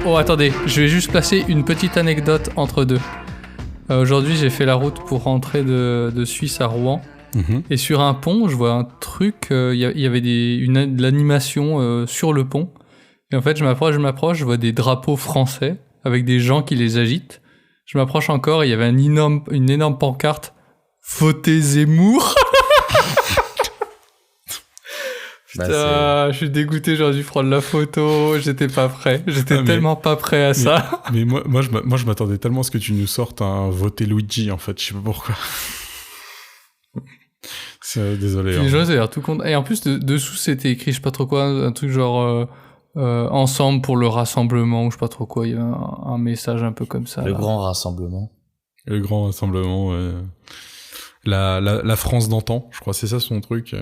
Oh, attendez, je vais juste placer une petite anecdote entre deux. Aujourd'hui, j'ai fait la route pour rentrer de Suisse à Rouen. Et sur un pont, je vois un truc, il y avait de l'animation sur le pont. Et en fait, je m'approche, je vois des drapeaux français avec des gens qui les agitent. Je m'approche encore, il y avait une énorme pancarte « Votez Zemmour !» Putain, je suis dégoûté, j'aurais dû prendre la photo, j'étais pas prêt. Tellement pas prêt à ça. Mais moi, je m'attendais tellement à ce que tu nous sortes un voter Luigi, en fait, je sais pas pourquoi. Désolé. Les gens, ça a l'air tout content. Et en plus, dessous, c'était écrit, je sais pas trop quoi, un truc genre ensemble pour le rassemblement, ou je sais pas trop quoi, il y avait un message un peu comme ça. Le grand rassemblement. Le grand rassemblement, ouais. La France d'antan, je crois, c'est ça son truc.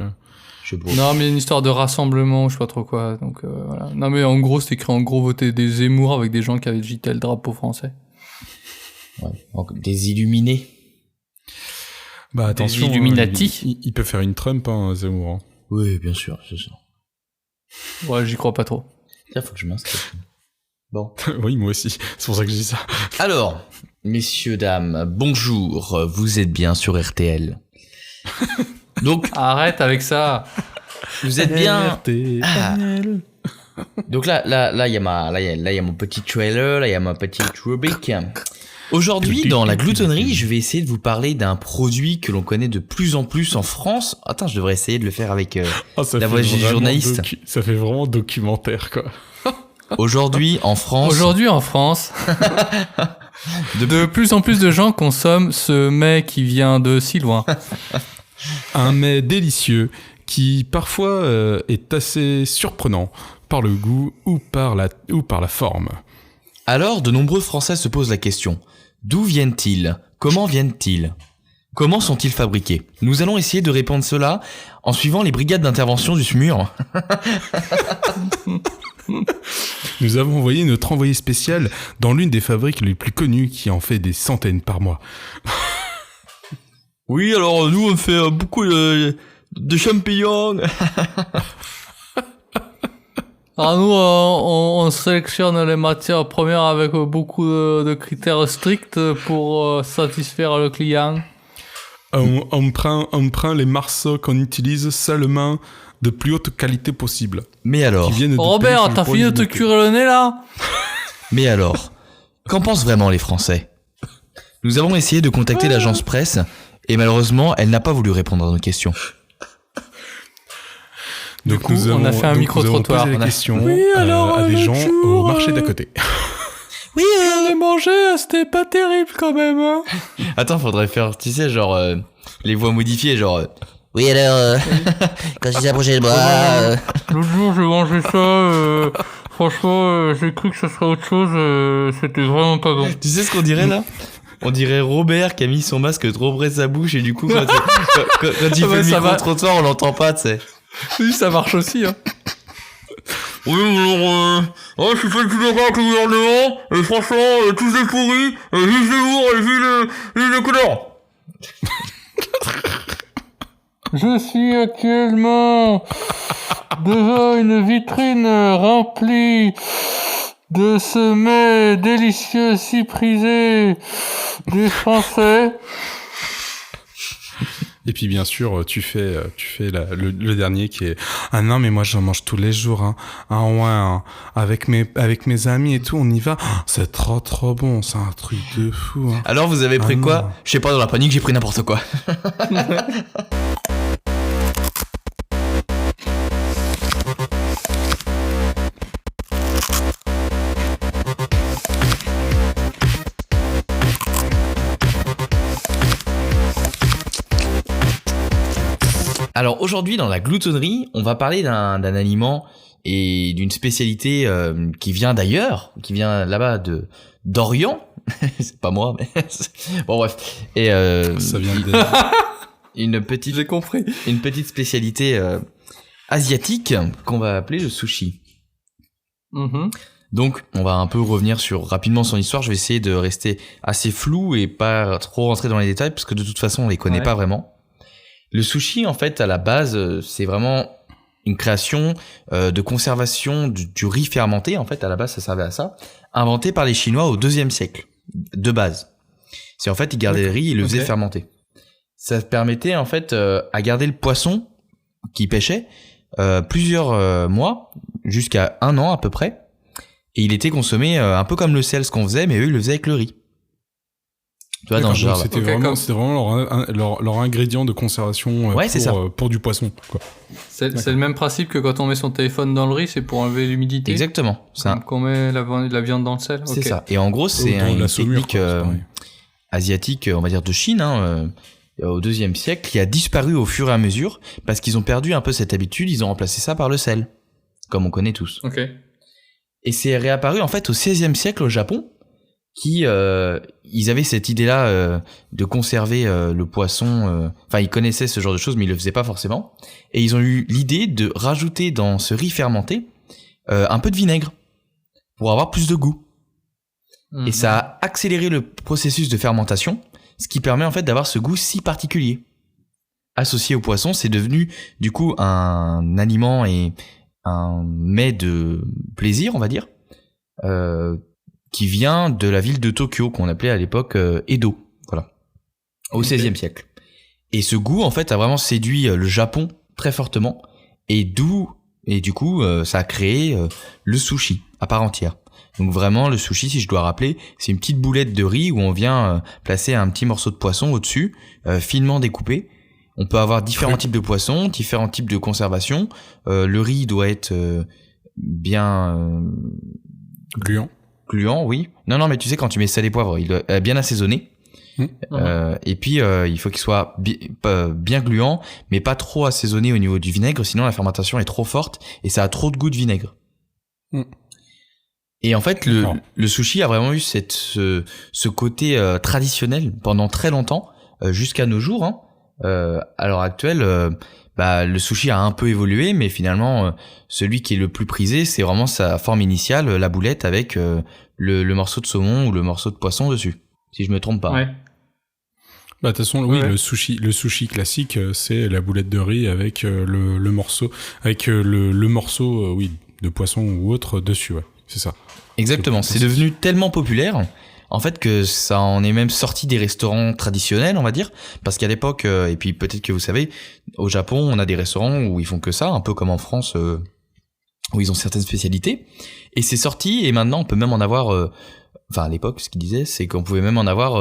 Non, mais une histoire de rassemblement, je sais pas trop quoi, donc voilà. Non, mais en gros, c'était écrit en gros voter des Zemmour avec des gens qui avaient agité le drapeau français. Ouais, donc des illuminés. Bah attention, des Illuminati. Il peut faire une Trump, hein, Zemmour. Hein. Oui, bien sûr, c'est ça. Ouais, j'y crois pas trop. Là, faut que je m'inscrive. Bon. Oui, moi aussi, c'est pour ça que je dis ça. Alors, messieurs, dames, bonjour, vous êtes bien sur RTL. Donc, arrête avec ça. Vous êtes bien. RTL. Ah. Donc là, il y a mon petit trailer, là, il y a ma petite rubrique. Aujourd'hui, dans la gloutonnerie, je vais essayer de vous parler d'un produit que l'on connaît de plus en plus en France. Attends, je devrais essayer de le faire avec la voix du journaliste. Ça fait vraiment documentaire, quoi. Aujourd'hui, en France, de plus en plus de gens consomment ce mets qui vient de si loin. Un mets délicieux qui parfois est assez surprenant par le goût ou par la forme. Alors, de nombreux Français se posent la question. D'où viennent-ils ? Comment viennent-ils ? Comment sont-ils fabriqués ? Nous allons essayer de répondre cela en suivant les brigades d'intervention du SMUR. Nous avons envoyé notre envoyé spécial dans l'une des fabriques les plus connues qui en fait des centaines par mois. Oui, alors nous on fait beaucoup de champignons. Alors nous, on sélectionne les matières premières avec beaucoup de critères stricts pour satisfaire le client. On prend les morceaux qu'on utilise seulement de plus haute qualité possible. Mais alors, Robert, t'as fini de te curer le nez là ? Mais alors, qu'en pensent vraiment les Français ? Nous avons essayé de contacter l'agence presse et malheureusement, elle n'a pas voulu répondre à nos questions. Du coup, on a fait un micro-trottoir. On a posé la question à des gens au marché d'à côté. Oui, j'en ai mangé, c'était pas terrible quand même. Hein. Attends, faudrait faire, tu sais, genre les voix modifiées, genre. Oui alors, quand je approché le bras. L'autre jour, j'ai mangé ça. Franchement, j'ai cru que ce serait autre chose. C'était vraiment pas bon. Tu sais ce qu'on dirait là ? On dirait Robert qui a mis son masque trop près de sa bouche et du coup quand il fait le micro-trottoir, on l'entend pas, tu sais. Oui, ça marche aussi, hein. Oui, alors, je suis pas du tout d'accord avec le gouvernement, et franchement, tous des pourris, vive Zemmour et vive le connard. Je suis actuellement devant une vitrine remplie de ce mets délicieux si prisé des Français. Et puis bien sûr, tu fais le dernier qui est ah non mais moi j'en mange tous les jours hein. Ah ouais hein. Avec mes amis et tout, on y va. C'est trop bon, c'est un truc de fou hein. Alors vous avez pris quoi ? Je sais pas, dans la panique, j'ai pris n'importe quoi. Alors aujourd'hui dans la gloutonnerie, on va parler d'un aliment et d'une spécialité qui vient d'ailleurs, qui vient là-bas d'Orient. C'est pas moi, mais bon bref. Et ça vient une petite. J'ai compris. Une petite spécialité asiatique qu'on va appeler le sushi. Mm-hmm. Donc, on va un peu revenir sur rapidement son histoire. Je vais essayer de rester assez flou et pas trop rentrer dans les détails parce que de toute façon, on les connaît pas vraiment. Le sushi, en fait, à la base, c'est vraiment une création de conservation du riz fermenté. En fait, à la base, ça servait à ça, inventé par les Chinois au 2e siècle, de base. C'est en fait, ils gardaient le riz, ils le faisaient fermenter. Ça permettait en fait à garder le poisson qu'ils pêchaient plusieurs mois, jusqu'à 1 an à peu près. Et il était consommé un peu comme le sel, ce qu'on faisait, mais eux, ils le faisaient avec le riz. Tu vois, dans ce genre-là. C'était vraiment leur ingrédient de conservation pour du poisson, quoi. C'est le même principe que quand on met son téléphone dans le riz, c'est pour enlever l'humidité. Exactement. Quand on met la viande dans le sel. C'est ça. Et en gros, c'est une technique asiatique, on va dire de Chine, au 2e siècle, qui a disparu au fur et à mesure parce qu'ils ont perdu un peu cette habitude. Ils ont remplacé ça par le sel, comme on connaît tous. Ok. Et c'est réapparu en fait au 16e siècle au Japon, qui ils avaient cette idée-là de conserver le poisson. Enfin, ils connaissaient ce genre de choses, mais ils le faisaient pas forcément. Et ils ont eu l'idée de rajouter dans ce riz fermenté un peu de vinaigre pour avoir plus de goût. Et ça a accéléré le processus de fermentation, ce qui permet en fait d'avoir ce goût si particulier. Associé au poisson, c'est devenu du coup un aliment et un mets de plaisir, on va dire, qui vient de la ville de Tokyo, qu'on appelait à l'époque Edo, voilà, au XVIe siècle. Et ce goût, en fait, a vraiment séduit le Japon très fortement, et du coup, ça a créé le sushi à part entière. Donc vraiment, le sushi, si je dois rappeler, c'est une petite boulette de riz où on vient placer un petit morceau de poisson au-dessus, finement découpé. On peut avoir différents types de poissons, différents types de conservation. Le riz doit être bien... Gluant, oui. Non, mais tu sais, quand tu mets sel et poivre, il doit être bien assaisonné. Et puis, il faut qu'il soit bien gluant, mais pas trop assaisonné au niveau du vinaigre, sinon la fermentation est trop forte et ça a trop de goût de vinaigre. Et en fait, le sushi a vraiment eu ce côté traditionnel pendant très longtemps, jusqu'à nos jours. À l'heure actuelle, le sushi a un peu évolué, mais finalement, celui qui est le plus prisé, c'est vraiment sa forme initiale, la boulette avec le morceau de saumon ou le morceau de poisson dessus, si je me trompe pas. Ouais. De toute façon, oui, le sushi classique, c'est la boulette de riz avec le morceau, de poisson ou autre dessus, ouais. C'est ça. Exactement. C'est devenu tellement populaire, en fait, que ça en est même sorti des restaurants traditionnels, on va dire, parce qu'à l'époque, et puis peut-être que vous savez, au Japon, on a des restaurants où ils font que ça, un peu comme en France, où ils ont certaines spécialités. Et c'est sorti, et maintenant, on peut même en avoir. Enfin, à l'époque, ce qu'il disait, c'est qu'on pouvait même en avoir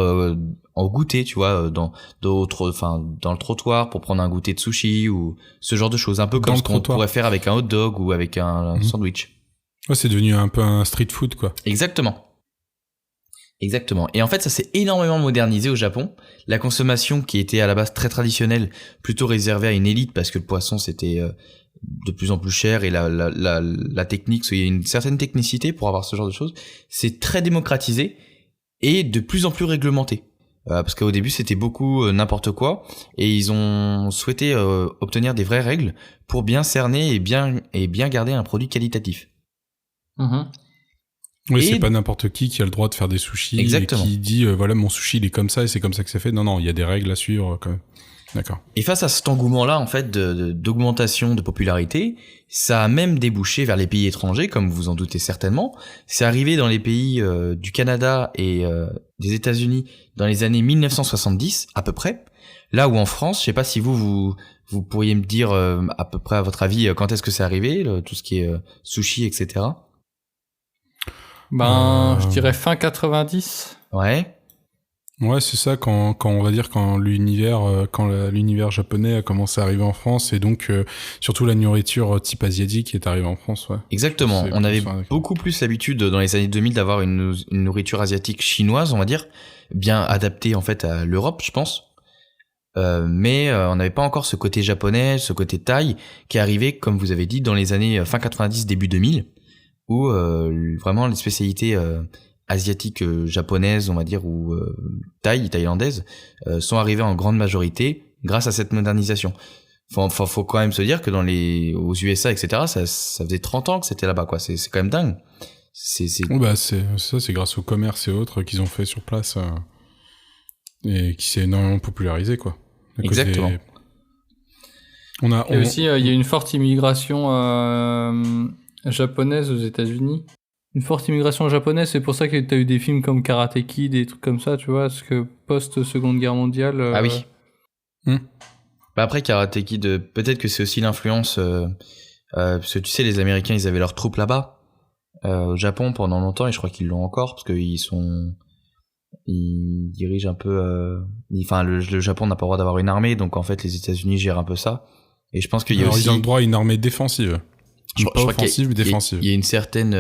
en goûter, tu vois, dans le trottoir pour prendre un goûter de sushi ou ce genre de choses, un peu comme ce qu'on pourrait faire avec un hot dog ou avec un sandwich. Ouais, c'est devenu un peu un street food, quoi. Exactement. Et en fait, ça s'est énormément modernisé au Japon. La consommation qui était à la base très traditionnelle, plutôt réservée à une élite parce que le poisson c'était de plus en plus cher et la technique, il y a une certaine technicité pour avoir ce genre de choses, c'est très démocratisé et de plus en plus réglementé. Parce qu'au début c'était beaucoup n'importe quoi et ils ont souhaité obtenir des vraies règles pour bien cerner et bien garder un produit qualitatif. Oui, c'est pas n'importe qui a le droit de faire des sushis. Exactement. Et qui dit voilà, mon sushi il est comme ça et c'est comme ça que c'est fait. Non, il y a des règles à suivre quand même. D'accord. Et face à cet engouement-là, en fait, d'augmentation de popularité, ça a même débouché vers les pays étrangers, comme vous en doutez certainement. C'est arrivé dans les pays du Canada et des États-Unis dans les années 1970 à peu près. Là où en France, je sais pas si vous pourriez me dire à peu près à votre avis quand est-ce que c'est arrivé, tout ce qui est sushi, etc. Je dirais fin 90. Ouais. Ouais, c'est ça, quand on va dire quand l'univers japonais a commencé à arriver en France et donc surtout la nourriture type asiatique est arrivée en France, ouais. Exactement. On avait beaucoup plus l'habitude dans les années 2000 d'avoir une nourriture asiatique chinoise, on va dire, bien adaptée en fait à l'Europe, je pense. Mais on n'avait pas encore ce côté japonais, ce côté thaï qui est arrivé, comme vous avez dit, dans les années fin 90, début 2000, où vraiment les spécialités asiatiques japonaises, on va dire, ou thaïlandaises, sont arrivées en grande majorité grâce à cette modernisation. Faut quand même se dire que aux USA, etc., ça faisait 30 ans que c'était là-bas, quoi. C'est quand même dingue. C'est grâce au commerce et autres qu'ils ont fait sur place et qui s'est énormément popularisé, quoi. Exactement. Et aussi, il y a une forte immigration japonaise aux États-Unis. une forte immigration japonaise. C'est pour ça que t'as eu des films comme Karate Kid, des trucs comme ça, tu vois, parce que post-Seconde Guerre mondiale... Ah oui. Bah après, Karate Kid, peut-être que c'est aussi l'influence... parce que tu sais, les Américains, ils avaient leurs troupes là-bas, au Japon pendant longtemps, et je crois qu'ils l'ont encore, parce qu'ils dirigent un peu... Enfin, le Japon n'a pas le droit d'avoir une armée, donc en fait, les États-Unis gèrent un peu ça. Et je pense qu'il y a Alors, aussi... ils ont le droit à une armée défensive. Je Pas crois offensive, mais défensive. Il y a une certaine,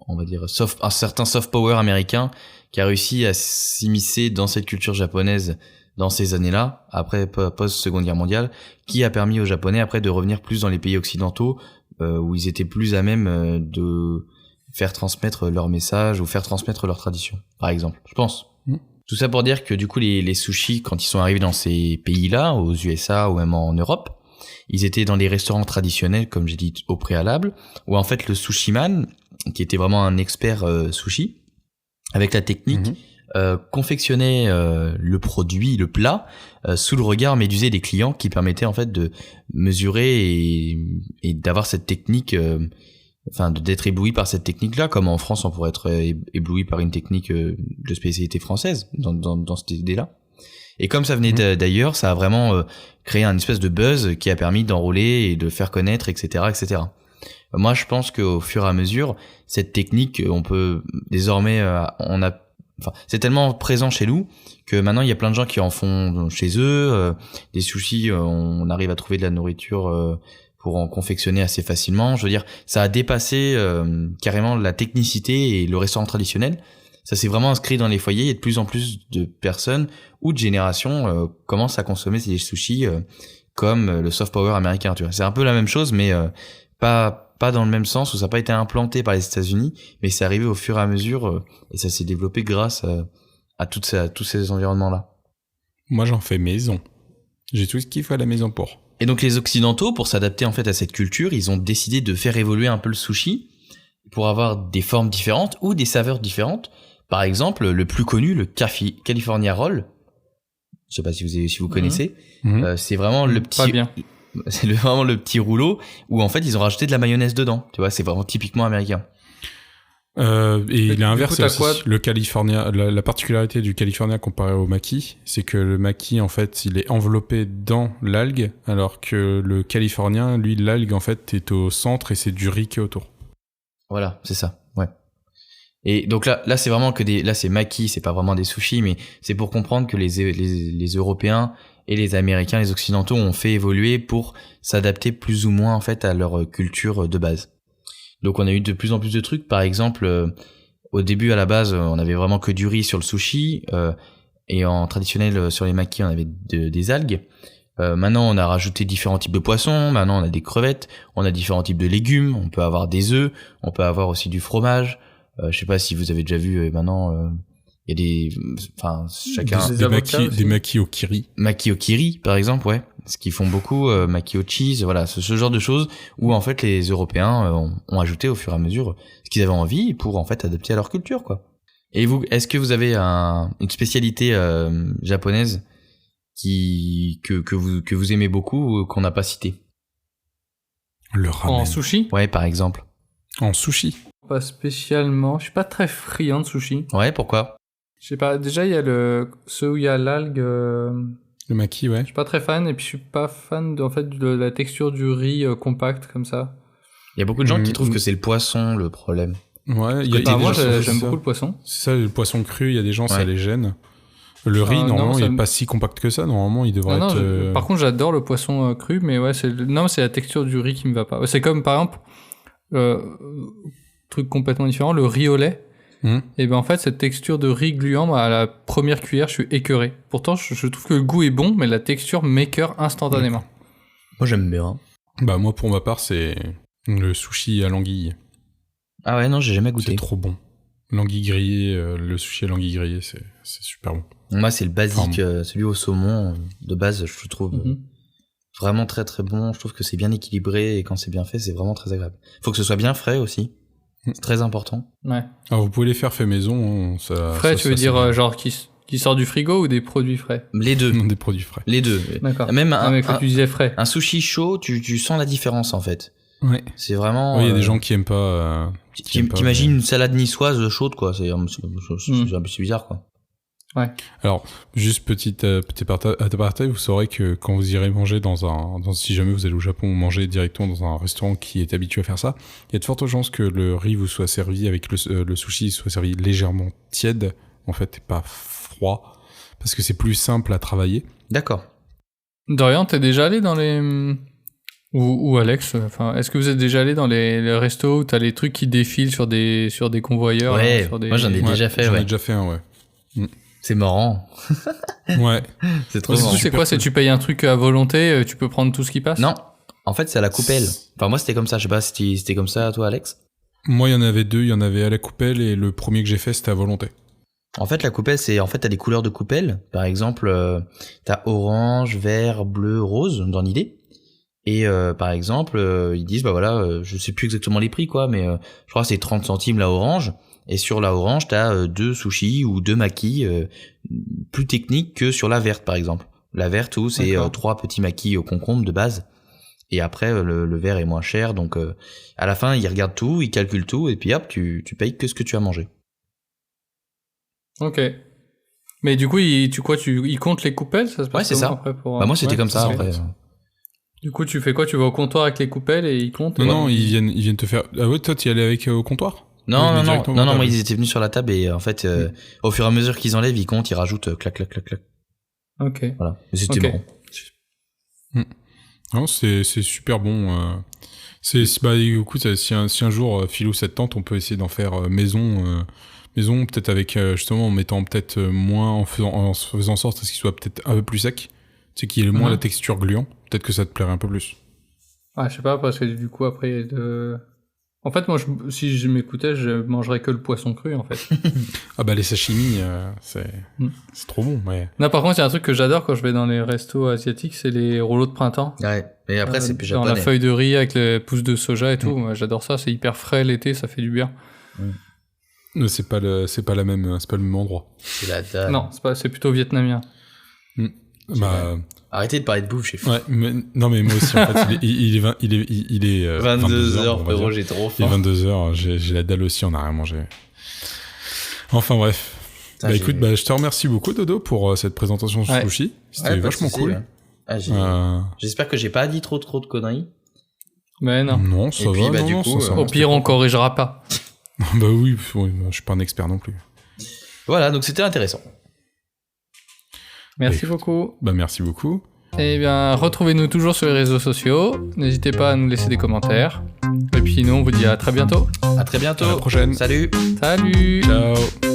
on va dire, un certain soft power américain qui a réussi à s'immiscer dans cette culture japonaise dans ces années-là, après post-Seconde Guerre mondiale, qui a permis aux Japonais après de revenir plus dans les pays occidentaux, où ils étaient plus à même de faire transmettre leur message ou faire transmettre leur tradition, par exemple, je pense. Tout ça pour dire que du coup, les sushis, quand ils sont arrivés dans ces pays-là, aux USA ou même en Europe, ils étaient dans les restaurants traditionnels, comme j'ai dit au préalable, où en fait le sushiman, qui était vraiment un expert sushi, avec la technique, confectionnait le produit, le plat, sous le regard médusé des clients, qui permettait en fait de mesurer et d'avoir cette technique, d'être ébloui par cette technique-là, comme en France on pourrait être ébloui par une technique de spécialité française, dans cette idée-là. Et comme ça venait d'ailleurs, ça a vraiment créé un espèce de buzz qui a permis d'enrôler et de faire connaître, etc., etc. Moi, je pense qu'au fur et à mesure, cette technique, on peut désormais, c'est tellement présent chez nous que maintenant il y a plein de gens qui en font chez eux. Des sushis, on arrive à trouver de la nourriture pour en confectionner assez facilement. Je veux dire, ça a dépassé carrément la technicité et le restaurant traditionnel. Ça s'est vraiment inscrit dans les foyers et de plus en plus de personnes ou de générations commencent à consommer ces sushis comme le soft power américain, tu vois. C'est un peu la même chose, mais pas dans le même sens, où ça n'a pas été implanté par les États-Unis, mais c'est arrivé au fur et à mesure et ça s'est développé grâce à tous ces environnements-là. Moi, j'en fais maison. J'ai tout ce qu'il faut à la maison pour. Et donc les Occidentaux, pour s'adapter en fait à cette culture, ils ont décidé de faire évoluer un peu le sushi pour avoir des formes différentes ou des saveurs différentes. Par exemple, le plus connu, le California Roll. Je sais pas si vous connaissez. C'est vraiment le petit. Pas bien. C'est vraiment le petit rouleau où en fait ils ont rajouté de la mayonnaise dedans. Tu vois, c'est vraiment typiquement américain. Et il est inversé aussi. Quoi Le California, la particularité du California comparé au maki, c'est que le maki en fait, il est enveloppé dans l'algue, alors que le Californien, lui, l'algue en fait est au centre et c'est du riz qui est autour. Voilà, c'est ça. Ouais. Et donc là c'est vraiment là c'est maki, c'est pas vraiment des sushis, mais c'est pour comprendre que les Européens et les Américains, les Occidentaux ont fait évoluer pour s'adapter plus ou moins en fait à leur culture de base. Donc on a eu de plus en plus de trucs. Par exemple, au début à la base, on avait vraiment que du riz sur le sushi, et en traditionnel sur les makis, on avait des algues. Maintenant, on a rajouté différents types de poissons. Maintenant, on a des crevettes. On a différents types de légumes. On peut avoir des œufs. On peut avoir aussi du fromage. Je sais pas si vous avez déjà vu. Maintenant, il y a chacun des makis au kiri. Maki au kiri, par exemple, ouais. Ce qu'ils font beaucoup, maki au cheese. Voilà, ce genre de choses où en fait les Européens ont ajouté au fur et à mesure ce qu'ils avaient envie pour en fait adapter à leur culture, quoi. Et vous, est-ce que vous avez une spécialité japonaise que vous aimez beaucoup ou qu'on n'a pas cité? Le ramen. En sushi? Ouais, par exemple. En sushi? Pas spécialement. Je suis pas très friand de sushi. Ouais, pourquoi? Je sais pas. Déjà, il y a ceux où il y a l'algue. Le maki, ouais. Je suis pas très fan, et puis je suis pas fan de la texture du riz compact comme ça. Il y a beaucoup de gens qui trouvent que c'est le poisson le problème. Ouais, moi j'aime beaucoup le poisson. C'est ça, le poisson cru, il y a des gens, ça les gêne. Le riz, normalement, il est pas si compact que ça. Normalement, il devrait être... Par contre, j'adore le poisson cru, mais ouais, c'est la texture du riz qui me va pas. C'est comme, par exemple, truc complètement différent, le riz au lait. Et ben en fait, cette texture de riz gluant, à la première cuillère, je suis écœuré. Pourtant, je trouve que le goût est bon, mais la texture m'écœure instantanément. Moi, j'aime bien. Bah, moi, pour ma part, c'est le sushi à l'anguille. Ah ouais, non, j'ai jamais goûté. C'est trop bon. L'anguille grillée, le sushi à l'anguille grillée, c'est super bon. Moi, c'est le basique, celui au saumon, de base, je trouve vraiment très très bon. Je trouve que c'est bien équilibré et quand c'est bien fait, c'est vraiment très agréable. Faut que ce soit bien frais aussi. C'est très important. Ouais. Alors, vous pouvez les faire fait maison. Frais, tu veux dire genre qui sort du frigo ou des produits frais? Les deux. Non, des produits frais. Les deux. D'accord. Même mais quand tu disais frais. Un sushi chaud, tu sens la différence en fait. Ouais. C'est vraiment. Oui, il y a des gens qui aiment pas. T'imagines une salade niçoise chaude, quoi. C'est bizarre, quoi. Ouais. Alors, juste petit aparté, vous saurez que quand vous irez manger si jamais vous allez au Japon, manger directement dans un restaurant qui est habitué à faire ça, il y a de fortes chances que le riz vous soit servi avec le sushi soit servi légèrement tiède, en fait, et pas froid, parce que c'est plus simple à travailler. D'accord. Dorian, t'es déjà allé dans les... Ou Alex, enfin, est-ce que vous êtes déjà allé dans les restos où t'as les trucs qui défilent sur des convoyeurs? Ouais, sur des... moi j'en ai déjà fait, J'en ai ouais. déjà fait un, ouais. C'est marrant. Ouais. C'est trop Du marrant. coup, c'est quoi? C'est tu payes un truc à volonté, tu peux prendre tout ce qui passe? Non. En fait, c'est à la coupelle. Enfin, moi, c'était comme ça. Je sais pas si c'était comme ça, toi, Alex. Moi, il y en avait deux. Il y en avait à la coupelle et le premier que j'ai fait, c'était à volonté. En fait, la coupelle, t'as des couleurs de coupelle. Par exemple, t'as orange, vert, bleu, rose, dans l'idée. Et par exemple, ils disent, bah voilà, je sais plus exactement les prix, quoi, mais je crois que c'est 30 centimes la orange. Et sur la orange, t'as 2 sushis ou 2 makis plus techniques que sur la verte, par exemple. La verte, où c'est 3 petits makis au concombre de base. Et après, le vert est moins cher. Donc, à la fin, ils regardent tout, ils calculent tout, et puis hop, tu payes que ce que tu as mangé. Ok. Mais du coup, ils comptent les coupelles, ça se passe Ouais, c'est ça. après pour... Bah, moi, c'était Ouais, comme ça, ok. après. Du coup, tu fais quoi? Tu vas au comptoir avec les coupelles et ils comptent? Non, ils viennent te faire... Ah ouais, toi, t'y allais avec au comptoir? Non, directement moi, ils étaient venus sur la table et en fait, au fur et à mesure qu'ils enlèvent, ils comptent, ils rajoutent clac, clac, clac, clac. Ok. Voilà. Mais c'était Ok. marrant. Non, c'est super bon. Bah, écoute, si un jour, Philou, cette tente, on peut essayer d'en faire maison, peut-être avec, justement, en mettant peut-être moins, en faisant en sorte à ce qu'il soit peut-être un peu plus sec. Tu sais, qu'il y ait moins la texture gluant. Peut-être que ça te plairait un peu plus. Ah, je sais pas, parce que du coup, après, en fait, moi, si je m'écoutais, je mangerais que le poisson cru, en fait. Ah bah, les sashimi, c'est trop bon, ouais. Non, par contre, il y a un truc que j'adore quand je vais dans les restos asiatiques, c'est les rouleaux de printemps. Ouais. Et après, c'est plus Dans japonais. la feuille de riz avec les pousses de soja et tout. Moi, j'adore ça, c'est hyper frais l'été, ça fait du bien. Mais c'est pas le même endroit. C'est la dalle. Non, c'est plutôt vietnamien. Bah, Arrêtez de parler de bouffe, j'ai ouais, non, mais moi aussi, en fait, il est 22h, frérot, j'ai trop Il est faim. 22h, j'ai la dalle aussi, on a rien mangé. Enfin, bref. Putain, Bah, écoute, je te remercie beaucoup, Dodo, pour cette présentation sur Ouais. sushi. C'était Ouais, pas de vachement souci, cool. ouais. Ah, j'espère que j'ai pas dit trop de conneries. Mais non. Non, ça Et puis, va, bah, non, du non, coup, sincèrement, Au pire, on corrigera pas. bah oui, je suis pas un expert non plus. Voilà, donc c'était intéressant. Merci beaucoup. Bah, merci beaucoup. Eh bien, retrouvez-nous toujours sur les réseaux sociaux. N'hésitez pas à nous laisser des commentaires. Et puis nous, on vous dit à très bientôt. À très bientôt. À la prochaine. Salut. Salut! Ciao.